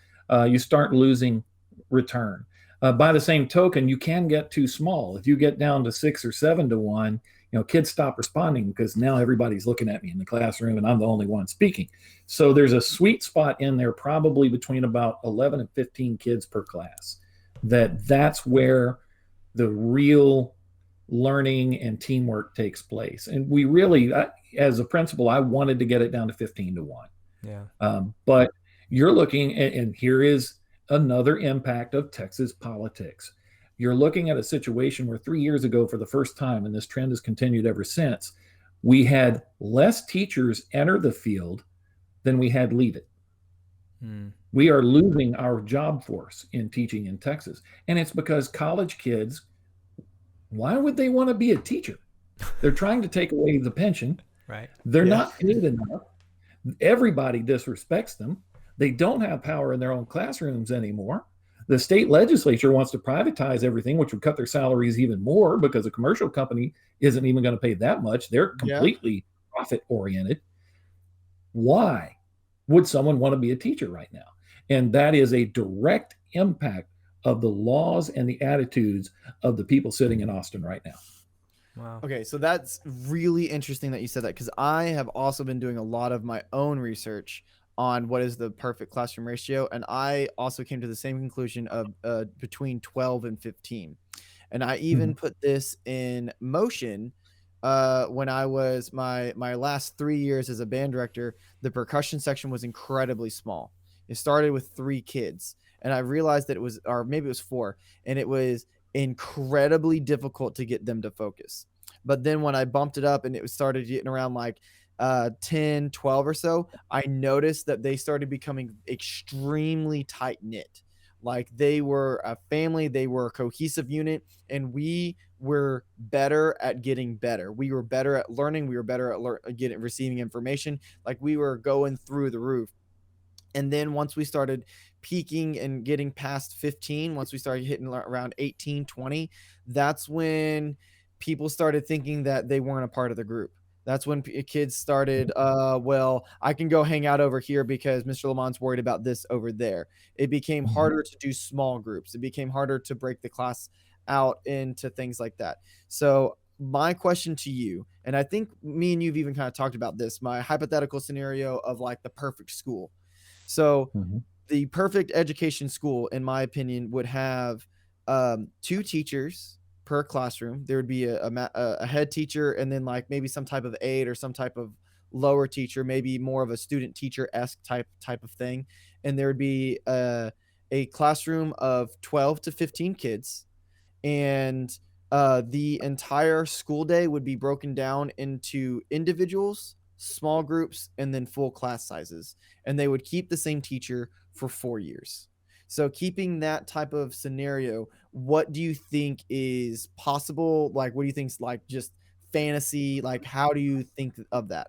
you start losing return. By the same token, you can get too small. If you get down to 6 or 7-to-1, kids stop responding because now everybody's looking at me in the classroom and I'm the only one speaking. So there's a sweet spot in there, probably between about 11 and 15 kids per class. That's where the real learning and teamwork takes place. And we really, as a principal, I wanted to get it down to 15-to-1. Yeah. But you're looking at, and here is another impact of Texas politics. You're looking at a situation where 3 years ago, for the first time, and this trend has continued ever since, we had less teachers enter the field than we had leave it. We are losing our job force in teaching in Texas. And it's because college kids, why would they want to be a teacher? They're trying to take away the pension. Right. They're not paid enough. Everybody disrespects them. They don't have power in their own classrooms anymore. The state legislature wants to privatize everything, which would cut their salaries even more because a commercial company isn't even going to pay that much. They're completely profit oriented. Why would someone want to be a teacher right now? And that is a direct impact of the laws and the attitudes of the people sitting in Austin right now. Wow. Okay, so that's really interesting that you said that, because I have also been doing a lot of my own research on what is the perfect classroom ratio, and I also came to the same conclusion of between 12 and 15. And I even put this in motion when I was my last 3 years as a band director. The percussion section was incredibly small. It started with 3 kids, and I realized that it was, or maybe it was 4, and it was incredibly difficult to get them to focus. But then when I bumped it up and it started getting around like 10, 12 or so, I noticed that they started becoming extremely tight knit. Like they were a family, they were a cohesive unit, and we were better at getting better. We were better at learning. We were better at receiving information. Like we were going through the roof. And then once we started peaking and getting past 15, once we started hitting around 18, 20, that's when people started thinking that they weren't a part of the group. That's when kids started, well, I can go hang out over here because Mr. Lamont's worried about this over there. It became harder to do small groups. It became harder to break the class out into things like that. So my question to you, and I think me and you've even kind of talked about this, my hypothetical scenario of like the perfect school. So Mhm. the perfect education school, in my opinion, would have 2 teachers per classroom. There would be a head teacher, and then like maybe some type of aide or some type of lower teacher, maybe more of a student teacher esque type of thing. And there would be a classroom of 12 to 15 kids, and the entire school day would be broken down into individuals, small groups, and then full class sizes. And they would keep the same teacher for 4 years. So, keeping that type of scenario, what do you think is possible? Like, what do you think is like just fantasy? Like, how do you think of that?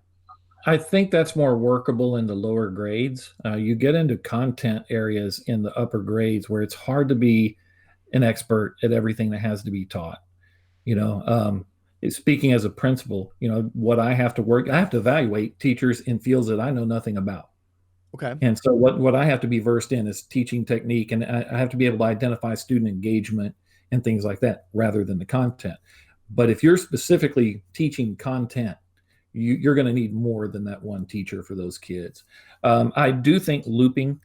I think that's more workable in the lower grades. You get into content areas in the upper grades where it's hard to be an expert at everything that has to be taught. You know, speaking as a principal, what I have to work, I have to evaluate teachers in fields that I know nothing about. Okay. And so what I have to be versed in is teaching technique, and I have to be able to identify student engagement and things like that rather than the content. But if you're specifically teaching content, you're going to need more than that one teacher for those kids. I do think looping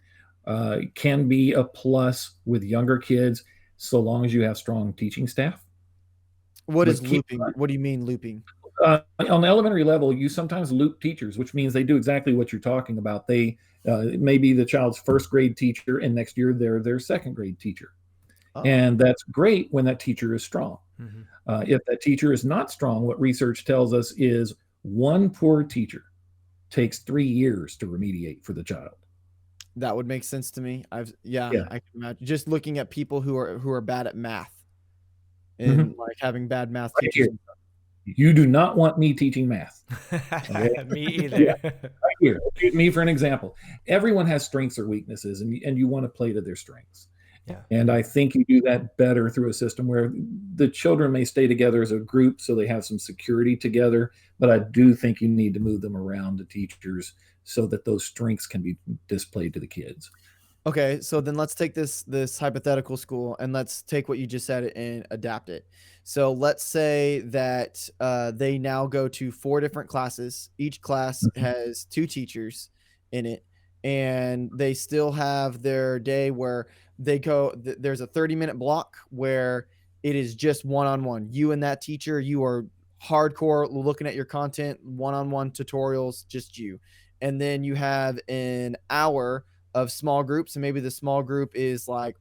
can be a plus with younger kids, so long as you have strong teaching staff. What But is looping? What do you mean looping? On the elementary level, you sometimes loop teachers, which means they do exactly what you're talking about. They may be the child's first grade teacher, and next year they're their second grade teacher. Oh, And that's great when that teacher is strong. Mhm. If that teacher is not strong, what research tells us is one poor teacher takes 3 years to remediate for the child. that would make sense to me. Yeah. I can imagine just looking at people who are bad at math Mhm. and like having bad math Right teachers. here. You do not want me teaching math. Okay? Me Yeah, either. right here. Use me for an example. Everyone has strengths or weaknesses, and you want to play to their strengths. Yeah. And I think you do that better through a system where the children may stay together as a group so they have some security together. But I do think you need to move them around to teachers so that those strengths can be displayed to the kids. Okay, so then let's take this hypothetical school and let's take what you just said and adapt it. So let's say that they now go to 4 different classes. Each class Mhm. has 2 teachers in it, and they still have their day where they go. There's a 30-minute block where it is just one-on-one. You and that teacher, you are hardcore looking at your content, one-on-one tutorials, just you. And then you have an hour of small groups, and maybe the small group is like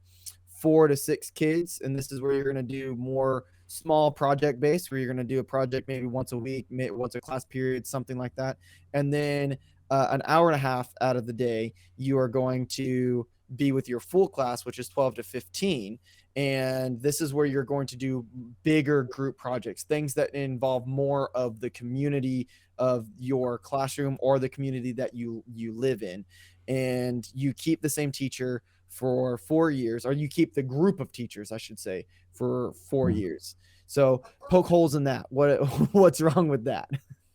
4 to 6 kids, and this is where you're going to do more small project based, where you're going to do a project maybe once a week, maybe once a class period, something like that. And then an hour and a half out of the day you are going to be with your full class, which is 12 to 15. And this is where you're going to do bigger group projects, things that involve more of the community of your classroom or the community that you live in. And you keep the same teacher for 4 years, or you keep the group of teachers, I should say, for 4 years. So poke holes in that. What's wrong with that?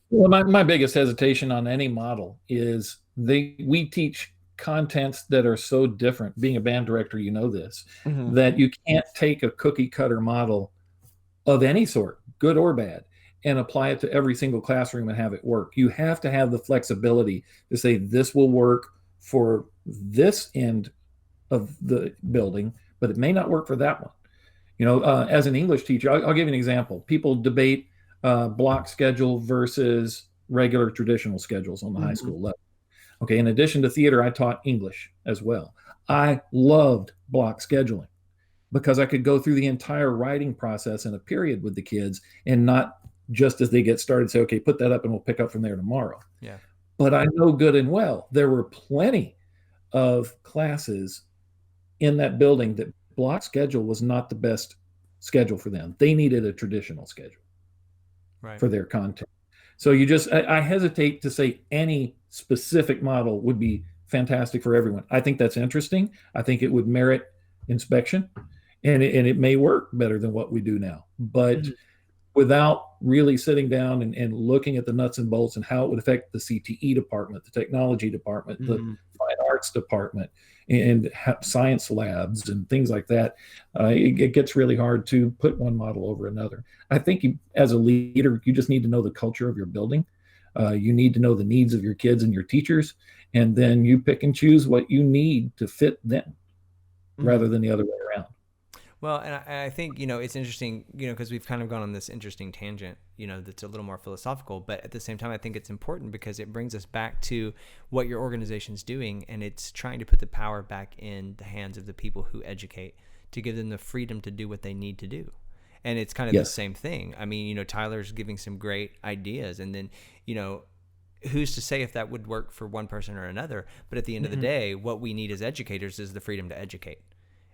Well, my biggest hesitation on any model is we teach contents that are so different. Being a band director, you know this, Mhm. that you can't take a cookie cutter model of any sort, good or bad, and apply it to every single classroom and have it work. You have to have the flexibility to say this will work for this end of the building, but it may not work for that one. As an English teacher, I'll give you an example. People debate block schedule versus regular traditional schedules on the high Mhm. school level. Okay, in addition to theater, I taught English as well. I loved block scheduling because I could go through the entire writing process in a period with the kids and not just as they get started say, okay, put that up and we'll pick up from there tomorrow. Yeah. But I know good and well there were plenty of classes in that building that block schedule was not the best schedule for them. They needed a traditional schedule Right. for their content. So I hesitate to say any specific model would be fantastic for everyone. I think that's interesting. I think it would merit inspection, and it may work better than what we do now. But Mhm. without really sitting down and looking at the nuts and bolts and how it would affect the CTE department, the technology department, the Mhm. fine arts department, and science labs and things like that, it gets really hard to put one model over another. I think as a leader, you just need to know the culture of your building. You need to know the needs of your kids and your teachers, and then you pick and choose what you need to fit them rather than the other way around. Well, and I think, it's interesting, because we've kind of gone on this interesting tangent, that's a little more philosophical, but at the same time, I think it's important because it brings us back to what your organization's doing, and it's trying to put the power back in the hands of the people who educate, to give them the freedom to do what they need to do. And it's kind of the same thing. I mean, Tyler's giving some great ideas, and then, who's to say if that would work for one person or another? But at the end of the day, what we need as educators is the freedom to educate,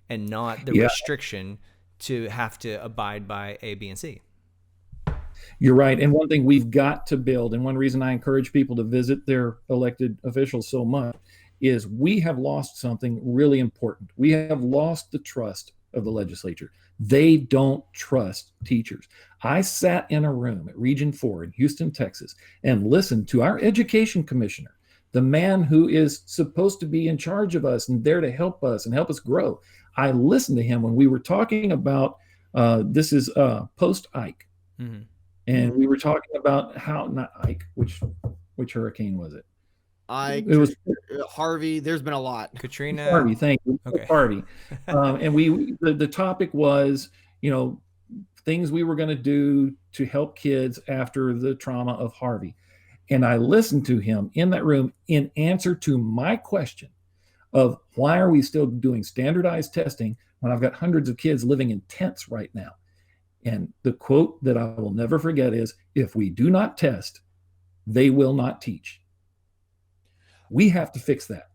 and not the restriction to have to abide by A, B, and C. You're right. And one thing we've got to build, and one reason I encourage people to visit their elected officials so much, is we have lost something really important. We have lost the trust of the legislature. They don't trust teachers. I sat in a room at Region 4 in Houston, Texas, and listened to our education commissioner, the man who is supposed to be in charge of us and there to help us and help us grow. I listened to him when we were talking about, this is post-Ike. And we were talking about how, not Ike, which hurricane was it? Ike, it was Harvey. There's been a lot. Katrina. Harvey, thank you. Okay. Harvey. And the topic was, things we were going to do to help kids after the trauma of Harvey. And I listened to him in that room in answer to my question of why are we still doing standardized testing when I've got hundreds of kids living in tents right now. And the quote that I will never forget is, if we do not test, they will not teach. We have to fix that.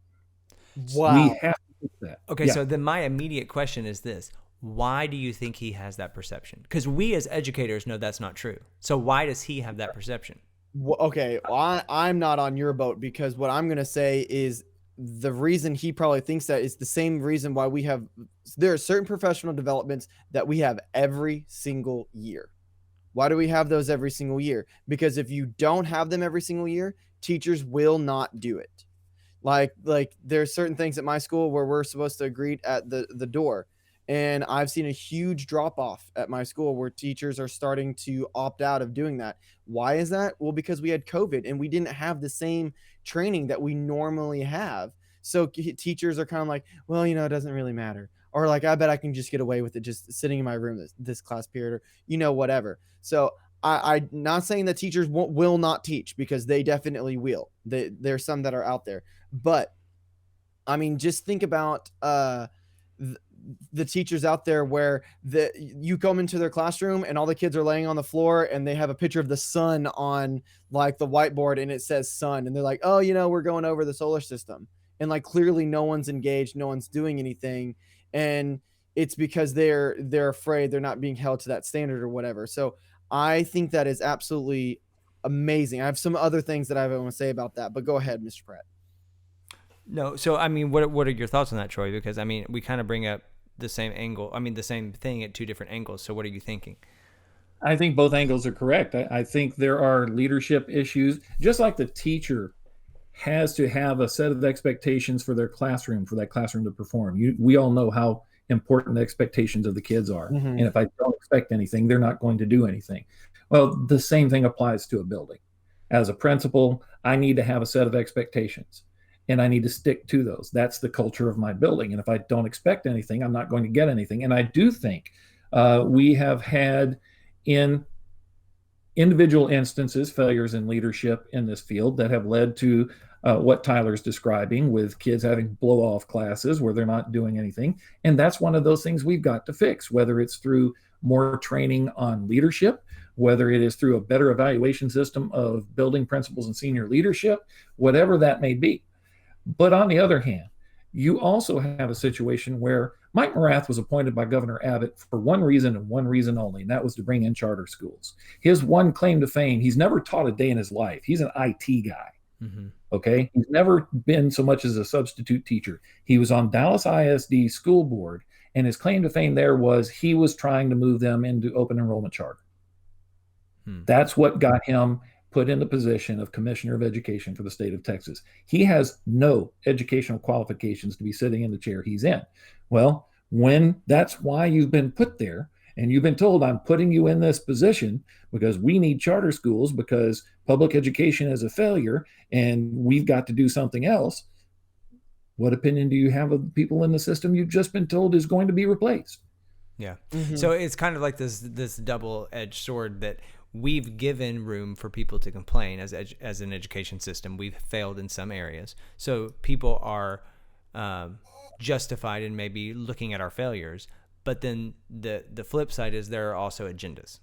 Wow. We have to fix that. Okay, so then my immediate question is this. Why do you think he has that perception? Because we as educators know that's not true. So why does he have that perception? Well, okay, I'm not on your boat, because what I'm going to say is the reason he probably thinks that is the same reason why there are certain professional developments that we have every single year. Why do we have those every single year? Because if you don't have them every single year, teachers will not do it. Like there's certain things at my school where we're supposed to greet at the door. And I've seen a huge drop off at my school where teachers are starting to opt out of doing that. Why is that? Well, because we had COVID and we didn't have the same training that we normally have. So teachers are kind of like, well, it doesn't really matter. Or like, I bet I can just get away with it just sitting in my room this class period, or, whatever. So I'm not saying that teachers will not teach, because they definitely will. There's some that are out there. But, I mean, just think about the teachers out there where you come into their classroom and all the kids are laying on the floor and they have a picture of the sun on like the whiteboard and it says sun. And they're like, oh, we're going over the solar system. And like, clearly no one's engaged, no one's doing anything. And it's because they're afraid they're not being held to that standard or whatever. So I think that is absolutely amazing. I have some other things that I want to say about that, but go ahead, Mr. Pratt. No. So, I mean, what are your thoughts on that, Troy? Because, I mean, we kind of bring up the same angle. I mean, the same thing at two different angles. So what are you thinking? I think both angles are correct. I think there are leadership issues, just like the teacher has to have a set of expectations for their classroom, for that classroom to perform. We all know how important the expectations of the kids are. And if I don't expect anything, they're not going to do anything. Well, the same thing applies to a building. As a principal, I need to have a set of expectations and I need to stick to those. That's the culture of my building. And if I don't expect anything, I'm not going to get anything. And I do think we have had in individual instances failures in leadership in this field that have led to what Tyler's describing, with kids having blow off classes where they're not doing anything. And that's one of those things we've got to fix, whether it's through more training on leadership, whether it is through a better evaluation system of building principles and senior leadership, whatever that may be. But on the other hand, you also have a situation where Mike Morath was appointed by Governor Abbott for one reason and one reason only, and that was to bring in charter schools. His one claim to fame, he's never taught a day in his life. He's an IT guy. Okay. He's never been so much as a substitute teacher. He was on Dallas ISD school board, and his claim to fame there was he was trying to move them into open enrollment charter. That's what got him put in the position of Commissioner of Education for the state of Texas. He has no educational qualifications to be sitting in the chair he's in. Well, when that's why you've been put there, and you've been told, I'm putting you in this position because we need charter schools because public education is a failure and we've got to do something else. What opinion do you have of the people in the system you've just been told is going to be replaced? Yeah. So it's kind of like this double-edged sword that we've given room for people to complain as an education system. We've failed in some areas. So people are justified in maybe looking at our failures. But then the flip side is there are also agendas.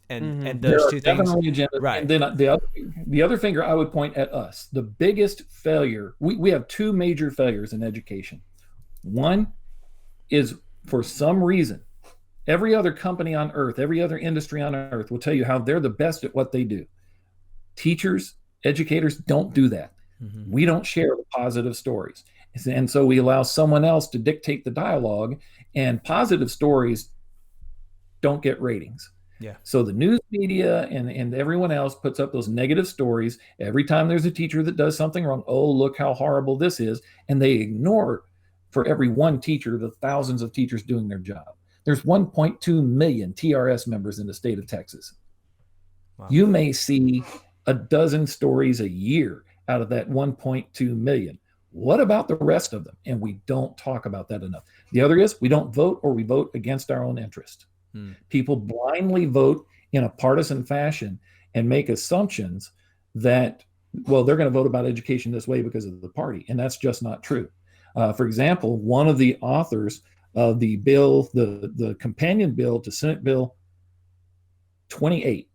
And those two things. Agendas. Right. And then the other finger I would point at us. The biggest failure, we have two major failures in education. One is, for some reason, every other company on earth, every other industry on earth will tell you how they're the best at what they do. Teachers, educators don't do that. We don't share the positive stories. And so we allow someone else to dictate the dialogue, and positive stories don't get ratings. Yeah. So the news media and everyone else puts up those negative stories every time there's a teacher that does something wrong. Oh, look how horrible this is. And they ignore, for every one teacher, the thousands of teachers doing their job. There's 1.2 million TRS members in the state of Texas. Wow. You may see a dozen stories a year out of that 1.2 million. What about the rest of them? And we don't talk about that enough. The other is we don't vote, or we vote against our own interest. People blindly vote in a partisan fashion and make assumptions that, well, they're going to vote about education this way because of the party. And that's just not true. For example, one of the authors of the bill, the companion bill to Senate Bill 28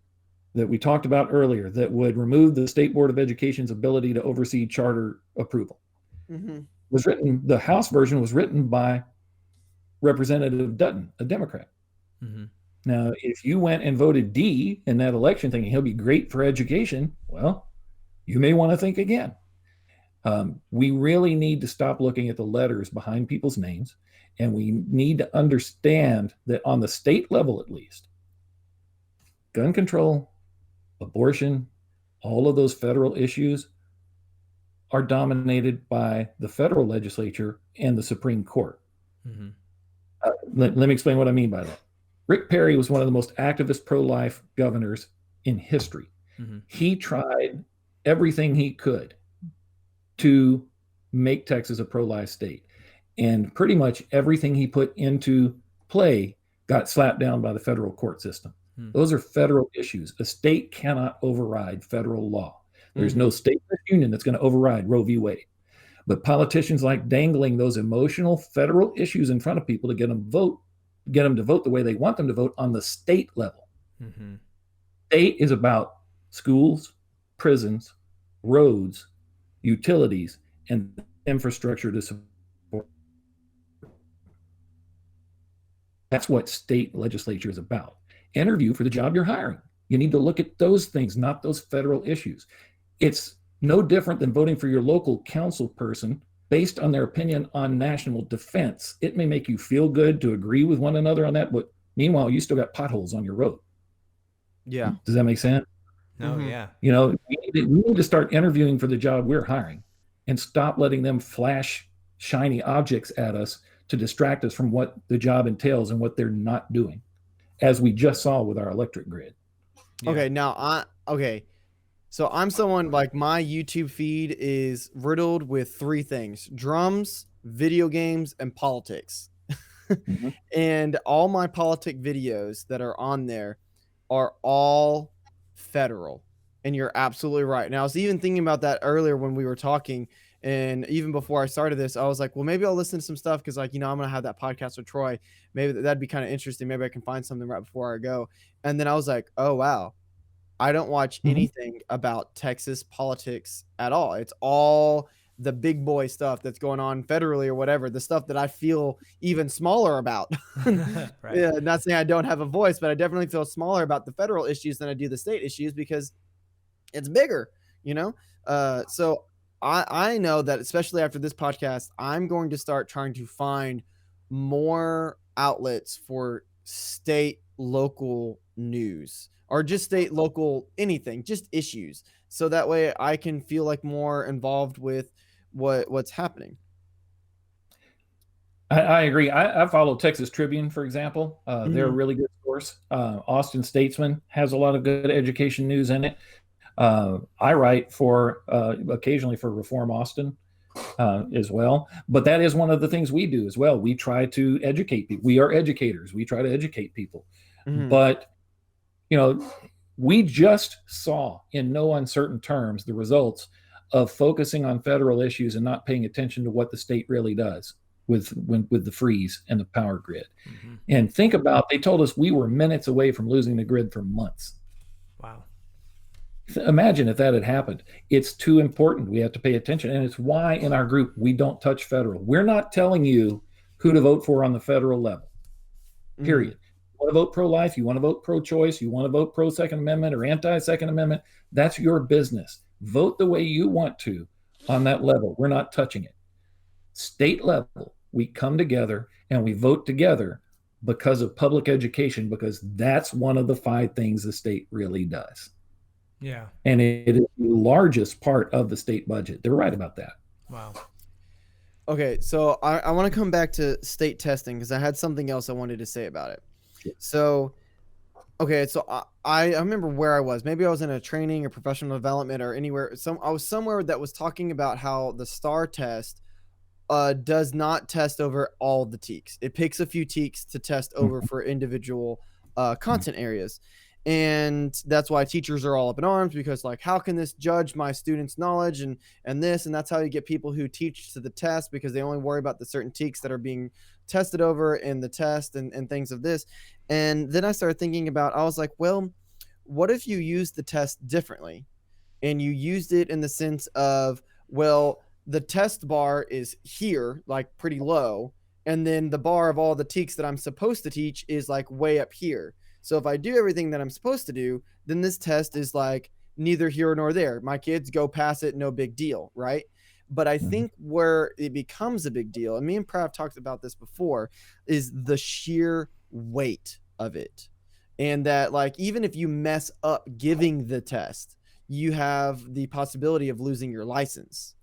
that we talked about earlier, that would remove the State Board of Education's ability to oversee charter approval, was written, the House version was written by Representative Dutton, a Democrat. Now, if you went and voted D in that election thinking he'll be great for education, well, you may want to think again. We really need to stop looking at the letters behind people's names, and we need to understand that on the state level, at least, gun control, abortion, all of those federal issues are dominated by the federal legislature and the Supreme Court. Let me explain what I mean by that. Rick Perry was one of the most activist pro-life governors in history. He tried everything he could to make Texas a pro-life state. And pretty much everything he put into play got slapped down by the federal court system. Those are federal issues. A state cannot override federal law. There's no state union that's going to override Roe v. Wade. But politicians like dangling those emotional federal issues in front of people to get them to vote the way they want them to vote on the state level. State is about schools, prisons, roads, utilities, and infrastructure to support. That's what state legislature is about. Interview for the job you're hiring. You need to look at those things, not those federal issues. It's no different than voting for your local council person based on their opinion on national defense. It may make you feel good to agree with one another on that, but meanwhile, you still got potholes on your road. Yeah. Does that make sense? No, yeah. You know, we need to start interviewing for the job we're hiring and stop letting them flash shiny objects at us to distract us from what the job entails and what they're not doing, as we just saw with our electric grid. Yeah. Okay, so I'm someone, like, my YouTube feed is riddled with three things: drums, video games, and politics. And all my politic videos that are on there are all federal. And you're absolutely right. And I was even thinking about that earlier when we were talking. And even before I started this, I was like, well, maybe I'll listen to some stuff because, like, I'm going to have that podcast with Troy. Maybe that'd be kind of interesting. Maybe I can find something right before I go. And then I was like, oh, wow. I don't watch anything about Texas politics at all. It's all the big boy stuff that's going on federally or whatever, the stuff that I feel even smaller about. Right. Yeah, not saying I don't have a voice, but I definitely feel smaller about the federal issues than I do the state issues because it's bigger, So I know that, especially after this podcast, I'm going to start trying to find more outlets for state local news or just state local anything, just issues. So that way I can feel like more involved with what's happening. I agree. I follow Texas Tribune, for example. They're a really good source. Austin Statesman has a lot of good education news in it. I write for occasionally for Reform Austin as well. But that is one of the things we do as well. We try to educate people. We are educators. We try to educate people. But, we just saw in no uncertain terms the results of focusing on federal issues and not paying attention to what the state really does with the freeze and the power grid. And think about, they told us we were minutes away from losing the grid for months. Wow. Imagine if that had happened. It's too important. We have to pay attention. And it's why in our group, we don't touch federal. We're not telling you who to vote for on the federal level, period. You want to vote pro-life, you want to vote pro-choice, you want to vote pro-Second Amendment or anti-Second Amendment, that's your business. Vote the way you want to on that level. We're not touching it. State level, we come together and we vote together because of public education, because that's one of the 5 things the state really does. Yeah. And it is the largest part of the state budget. They're right about that. Wow. Okay, so I want to come back to state testing because I had something else I wanted to say about it. So, okay, so I remember where I was. Maybe I was in a training or professional development or anywhere. I was somewhere that was talking about how the STAR test does not test over all the TEKs. It picks a few TEKs to test over for individual content areas. And that's why teachers are all up in arms, because like, how can this judge my students' knowledge and this? And that's how you get people who teach to the test, because they only worry about the certain TEKs that are being tested over in the test and things of this. And then I started thinking about, I was like, well, what if you use the test differently? And you used it in the sense of, well, the test bar is here, like pretty low. And then the bar of all the TEKs that I'm supposed to teach is like way up here. So if I do everything that I'm supposed to do, then this test is like neither here nor there. My kids go pass it, no big deal, right? But I think where it becomes a big deal, and me and Prav talked about this before, is the sheer weight of it. And that like, even if you mess up giving the test, you have the possibility of losing your license.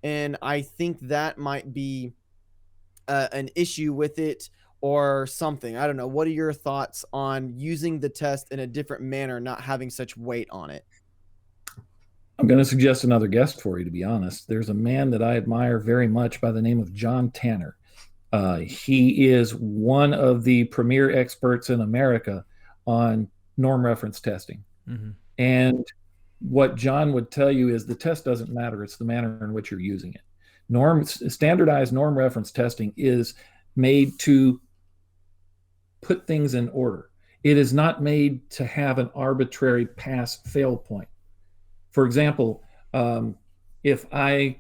And I think that might be an issue with it or something. I don't know. What are your thoughts on using the test in a different manner, not having such weight on it? I'm going to suggest another guest for you, to be honest. There's a man that I admire very much by the name of John Tanner. He is one of the premier experts in America on norm reference testing. And what John would tell you is the test doesn't matter. It's the manner in which you're using it. Standardized norm reference testing is made to put things in order. It is not made to have an arbitrary pass-fail point. For example, if I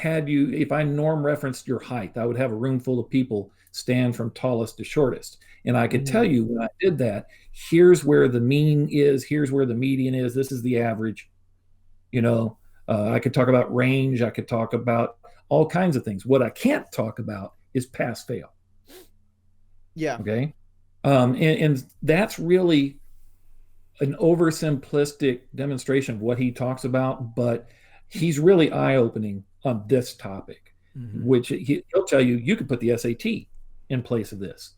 norm referenced your height, I would have a room full of people stand from tallest to shortest. And I could tell you when I did that, here's where the mean is, here's where the median is, this is the average. I could talk about range, I could talk about all kinds of things. What I can't talk about is pass-fail. Yeah. Okay. And that's really an oversimplistic demonstration of what he talks about, but he's really eye-opening on this topic, which he'll tell you, you could put the SAT in place of this.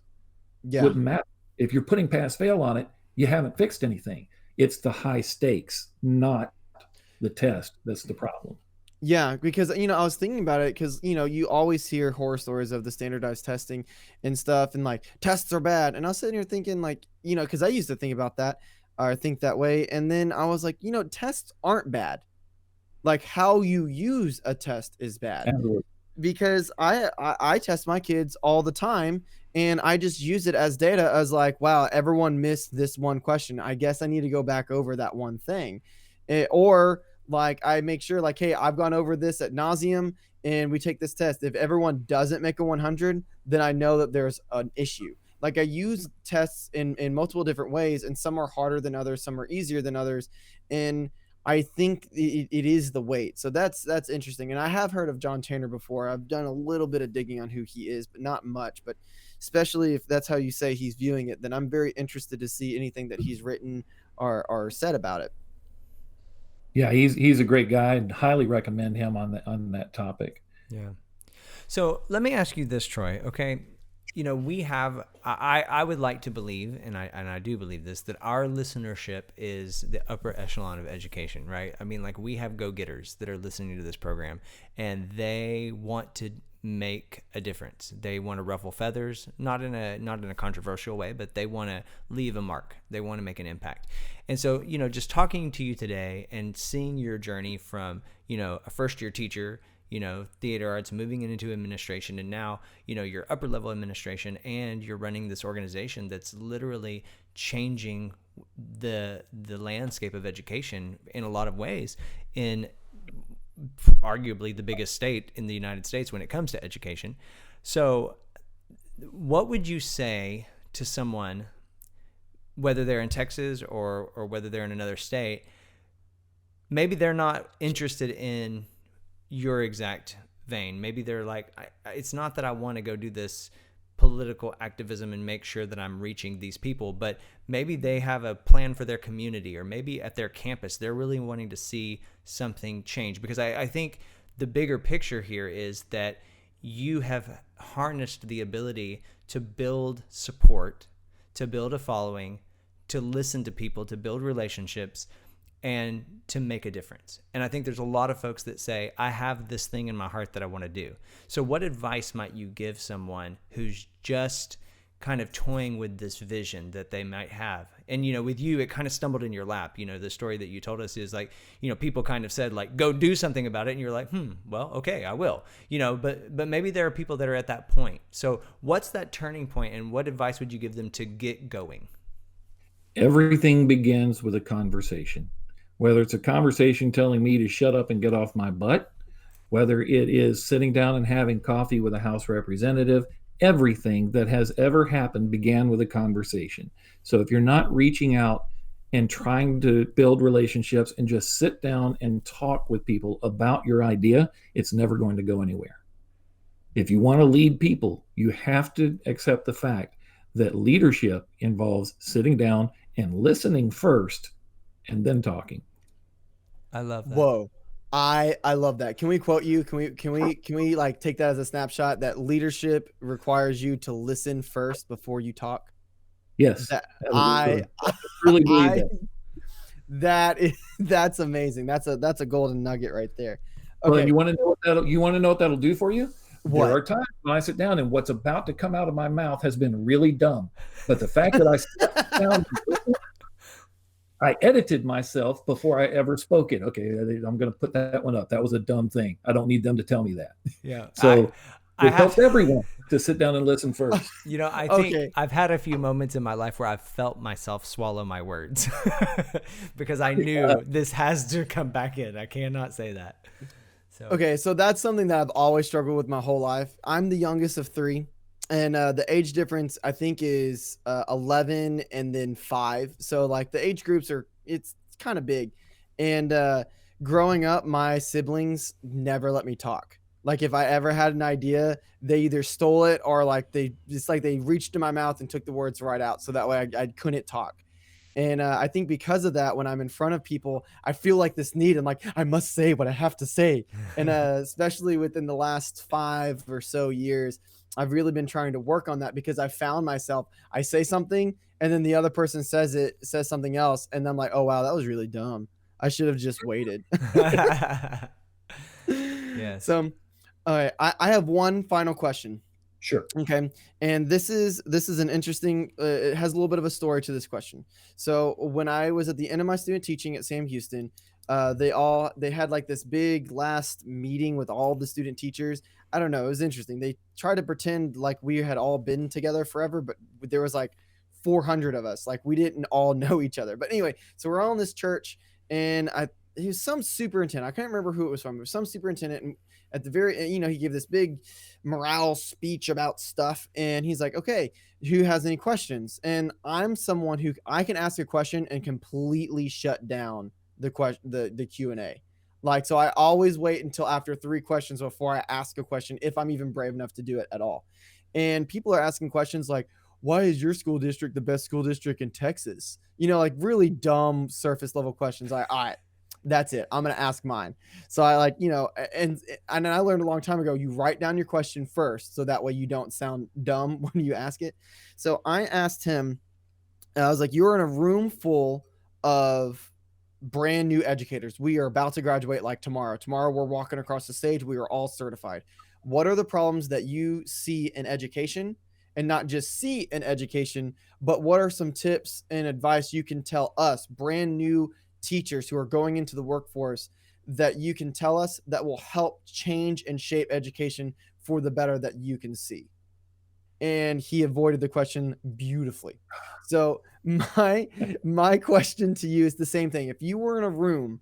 Yeah. Wouldn't matter. If you're putting pass-fail on it, you haven't fixed anything. It's the high stakes, not the test, that's the problem. Yeah, because, I was thinking about it because, you always hear horror stories of the standardized testing and stuff and like tests are bad. And I was sitting here thinking like, because I used to think about that or think that way. And then I was like, tests aren't bad. Like how you use a test is bad. Absolutely. Because I test my kids all the time and I just use it as data as like, wow, everyone missed this one question. I guess I need to go back over that one thing. Or like I make sure like, hey, I've gone over this ad nauseum and we take this test. If everyone doesn't make a 100, then I know that there's an issue. Like I use tests in multiple different ways, and some are harder than others, some are easier than others. And I think it is the weight. So that's interesting. And I have heard of John Tanner before. I've done a little bit of digging on who he is, but not much. But especially if that's how you say he's viewing it, then I'm very interested to see anything that he's written or said about it. Yeah, he's a great guy. I'd highly recommend him on that topic. Yeah. So let me ask you this, Troy. Okay, we have. I would like to believe, and I do believe this, that our listenership is the upper echelon of education, right? I mean, like, we have go-getters that are listening to this program, and they want to make a difference. They want to ruffle feathers, not in a controversial way, but they want to leave a mark. They want to make an impact. And so, just talking to you today and seeing your journey from, a first-year teacher, theater arts, moving into administration, and now, your upper level administration, and you're running this organization that's literally changing the landscape of education in a lot of ways, in arguably the biggest state in the United States when it comes to education. So what would you say to someone, whether they're in Texas or whether they're in another state, maybe they're not interested in your exact vein. Maybe they're like, it's not that I want to go do this political activism and make sure that I'm reaching these people, but maybe they have a plan for their community, or maybe at their campus, they're really wanting to see something change. Because I think the bigger picture here is that you have harnessed the ability to build support, to build a following, to listen to people, to build relationships, and to make a difference. And I think there's a lot of folks that say, I have this thing in my heart that I want to do. So what advice might you give someone who's just kind of toying with this vision that they might have? And, with you, it kind of stumbled in your lap. The story that you told us is like, people kind of said, like, go do something about it. And you're like, well, okay, I will, but maybe there are people that are at that point. So what's that turning point, and what advice would you give them to get going? Everything begins with a conversation. Whether it's a conversation telling me to shut up and get off my butt, whether it is sitting down and having coffee with a House representative, everything that has ever happened began with a conversation. So if you're not reaching out and trying to build relationships and just sit down and talk with people about your idea, it's never going to go anywhere. If you want to lead people, you have to accept the fact that leadership involves sitting down and listening first and then talking. I love that. Whoa. I love that. Can we quote you? Can we like take that as a snapshot, that leadership requires you to listen first before you talk? Yes. I really believe that. That's amazing. That's a golden nugget right there. Okay. Well, you want to know what that'll do for you? What? There are times when I sit down and what's about to come out of my mouth has been really dumb. But the fact that I sat down, I edited myself before I ever spoke it. Okay, I'm going to put that one up. That was a dumb thing. I don't need them to tell me that. Yeah. So it helps everyone to sit down and listen first. I think I've had a few moments in my life where I've felt myself swallow my words because I knew this has to come back in. I cannot say that. Okay, so that's something that I've always struggled with my whole life. I'm the youngest of three. And the age difference, I think, is 11 and then 5. So like the age groups it's kind of big. And growing up, my siblings never let me talk. Like if I ever had an idea, they either stole it or like they reached in my mouth and took the words right out. So that way I couldn't talk. And I think because of that, when I'm in front of people, I feel like this need. I'm like, I must say what I have to say. And especially within the last 5 or so years, I've really been trying to work on that, because I found myself, I say something and then the other person says something else. And I'm like, oh, wow, that was really dumb. I should have just waited. Yes. So, all right, I have one final question. Sure. Okay. And this is an interesting, it has a little bit of a story to this question. So when I was at the end of my student teaching at Sam Houston, they had like this big last meeting with all the student teachers. I don't know. It was interesting. They tried to pretend like we had all been together forever, but there was like 400 of us. Like we didn't all know each other. But anyway, so we're all in this church, and he was some superintendent. I can't remember who it was from. It was some superintendent. And at the very, he gave this big morale speech about stuff. And he's like, okay, who has any questions? And I'm someone who I can ask a question and completely shut down the Q&A. Like, so I always wait until after 3 questions before I ask a question, if I'm even brave enough to do it at all. And people are asking questions like, why is your school district the best school district in Texas? Like really dumb surface level questions. All right, that's it. I'm going to ask mine. So I like, and I learned a long time ago, you write down your question first. So that way you don't sound dumb when you ask it. So I asked him, and I was like, you're in a room full of brand new educators. We are about to graduate like tomorrow. Tomorrow we're walking across the stage. We are all certified. What are the problems that you see in education, and not just see in education, but what are some tips and advice you can tell us, brand new teachers who are going into the workforce, that you can tell us that will help change and shape education for the better that you can see? And he avoided the question beautifully. So my question to you is the same thing. If you were in a room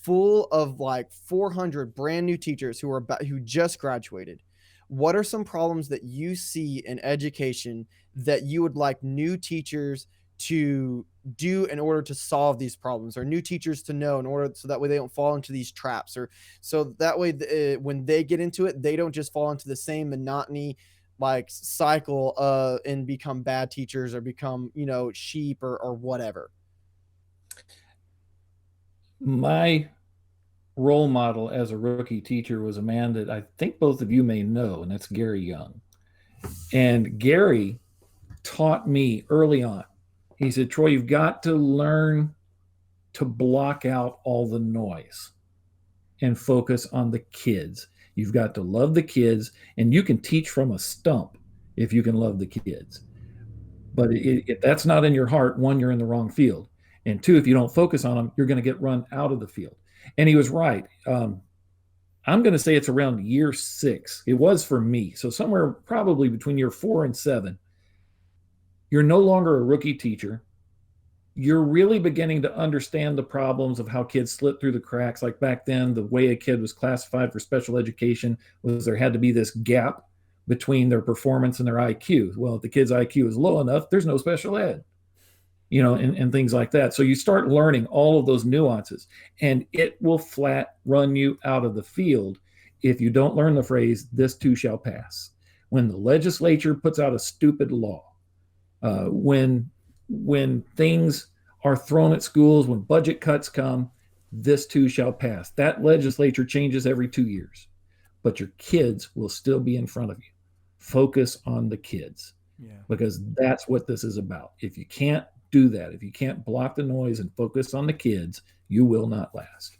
full of like 400 brand new teachers who just graduated, what are some problems that you see in education that you would like new teachers to do in order to solve these problems, or new teachers to know in order so that way they don't fall into these traps, or so that way when they get into it, they don't just fall into the same monotony like cycle and become bad teachers, or become, sheep, or whatever? My role model as a rookie teacher was a man that I think both of you may know, and that's Gary Young. And Gary taught me early on. He said, Troy, you've got to learn to block out all the noise and focus on the kids. You've got to love the kids, and you can teach from a stump if you can love the kids. But if that's not in your heart, one, you're in the wrong field. And two, if you don't focus on them, you're going to get run out of the field. And he was right. I'm going to say it's around year 6. It was for me. So somewhere probably between year 4 and 7, you're no longer a rookie teacher. You're really beginning to understand the problems of how kids slip through the cracks. Like back then, the way a kid was classified for special education was there had to be this gap between their performance and their IQ. Well, if the kid's IQ is low enough, there's no special ed, and things like that. So you start learning all of those nuances, and it will flat run you out of the field if you don't learn the phrase, this too shall pass. When the legislature puts out a stupid law, when things are thrown at schools, when budget cuts come, this too shall pass. That legislature changes every 2 years, but your kids will still be in front of you. Focus on the kids, because that's what this is about. If you can't do that, if you can't block the noise and focus on the kids, you will not last.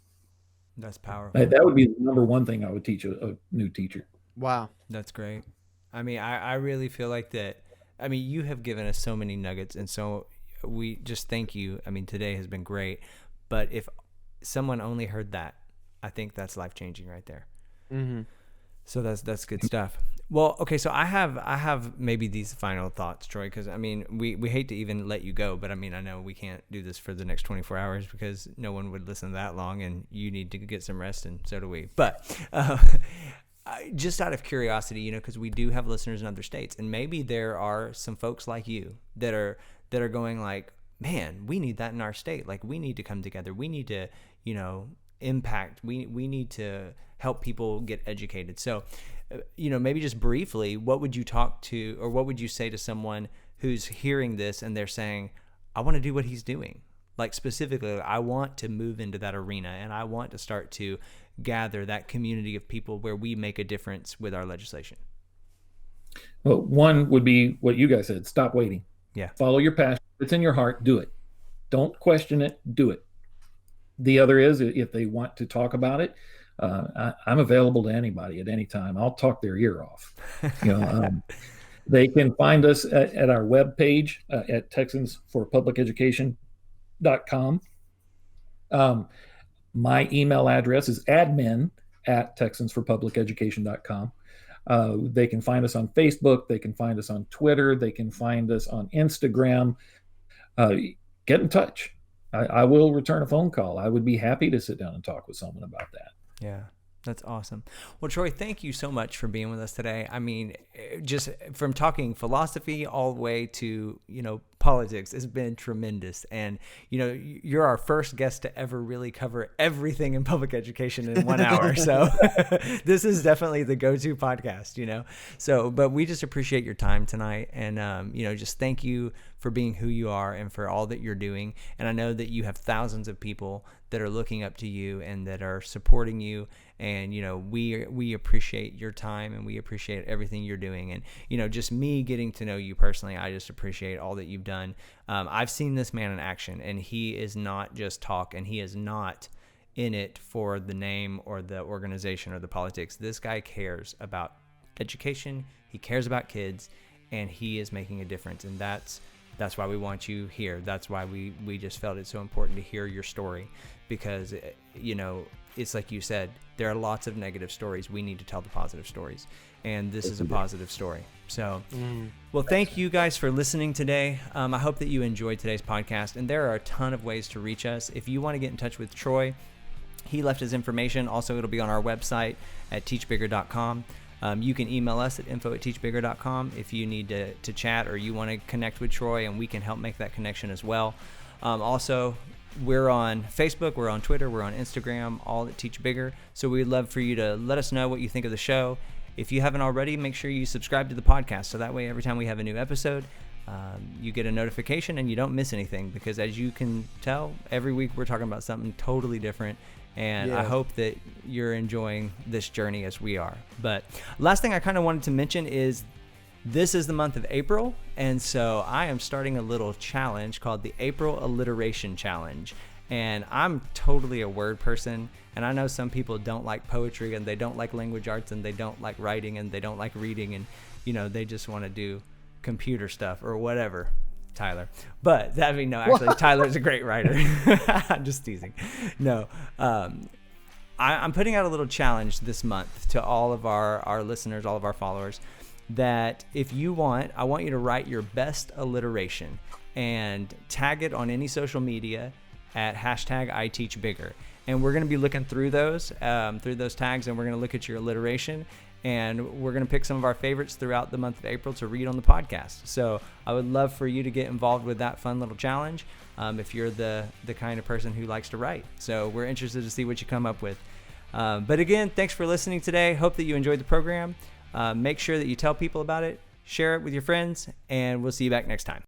That's powerful. That would be the number one thing I would teach a new teacher. Wow. That's great. I mean, I really feel like that. I mean, you have given us so many nuggets, and so we just thank you. I mean, today has been great, but if someone only heard that, I think that's life-changing right there. Mm-hmm. So that's good stuff. Well, okay, so I have maybe these final thoughts, Troy, because I mean, we hate to even let you go, but I mean, I know we can't do this for the next 24 hours because no one would listen that long, and you need to get some rest, and so do we. But just out of curiosity, because we do have listeners in other states, and maybe there are some folks like you that are going like, man, we need that in our state. Like, we need to come together. We need to, impact. We need to help people get educated. So, maybe just briefly, what would you talk to, or what would you say to someone who's hearing this and they're saying, I want to do what he's doing? Like, specifically, I want to move into that arena, and I want to start to gather that community of people where we make a difference with our legislation. Well, one would be what you guys said: stop waiting. Yeah. Follow your passion. If it's in your heart, do it. Don't question it. Do it. The other is, if they want to talk about it, I'm available to anybody at any time. I'll talk their ear off. They can find us at our webpage at texansforpubliceducation.com. My email address is admin@texansforpubliceducation.com. They can find us on Facebook. They can find us on Twitter. They can find us on Instagram. Get in touch. I will return a phone call. I would be happy to sit down and talk with someone about that. Yeah, that's awesome. Well, Troy, thank you so much for being with us today. I mean, just from talking philosophy all the way to, politics has been tremendous. And, you're our first guest to ever really cover everything in public education in 1 hour. So this is definitely the go-to podcast, So, but we just appreciate your time tonight. And, just thank you for being who you are and for all that you're doing. And I know that you have thousands of people that are looking up to you and that are supporting you. And, we appreciate your time and we appreciate everything you're doing. And, just me getting to know you personally, I just appreciate all that you've done. I've seen this man in action, and he is not just talk, and he is not in it for the name or the organization or the politics. This guy cares about education. He cares about kids, and he is making a difference. And that's why we want you here. That's why we just felt it so important to hear your story, because, it's like you said, there are lots of negative stories. We need to tell the positive stories. And this is a positive story. So, well, thank you guys for listening today. I hope that you enjoyed today's podcast. And there are a ton of ways to reach us. If you want to get in touch with Troy, he left his information. Also, it'll be on our website at teachbigger.com. You can email us at info@teachbigger.com if you need to chat or you want to connect with Troy, and we can help make that connection as well. Also, we're on Facebook, we're on Twitter, we're on Instagram, all at TeachBigger. So we'd love for you to let us know what you think of the show. If you haven't already, make sure you subscribe to the podcast. So that way, every time we have a new episode, you get a notification and you don't miss anything. Because as you can tell, every week we're talking about something totally different. And I hope that you're enjoying this journey as we are. But last thing I kind of wanted to mention is this is the month of April. And so I am starting a little challenge called the April Alliteration Challenge. And I'm totally a word person. And I know some people don't like poetry and they don't like language arts and they don't like writing and they don't like reading. And, they just want to do computer stuff or whatever. Tyler. But actually, Tyler's a great writer. I'm just teasing. No. I'm putting out a little challenge this month to all of our listeners, all of our followers, that if you want, I want you to write your best alliteration and tag it on any social media at #ITeachBigger. And we're going to be looking through those tags, and we're going to look at your alliteration. And we're going to pick some of our favorites throughout the month of April to read on the podcast. So I would love for you to get involved with that fun little challenge if you're the kind of person who likes to write. So we're interested to see what you come up with. But again, thanks for listening today. Hope that you enjoyed the program. Make sure that you tell people about it, share it with your friends, and we'll see you back next time.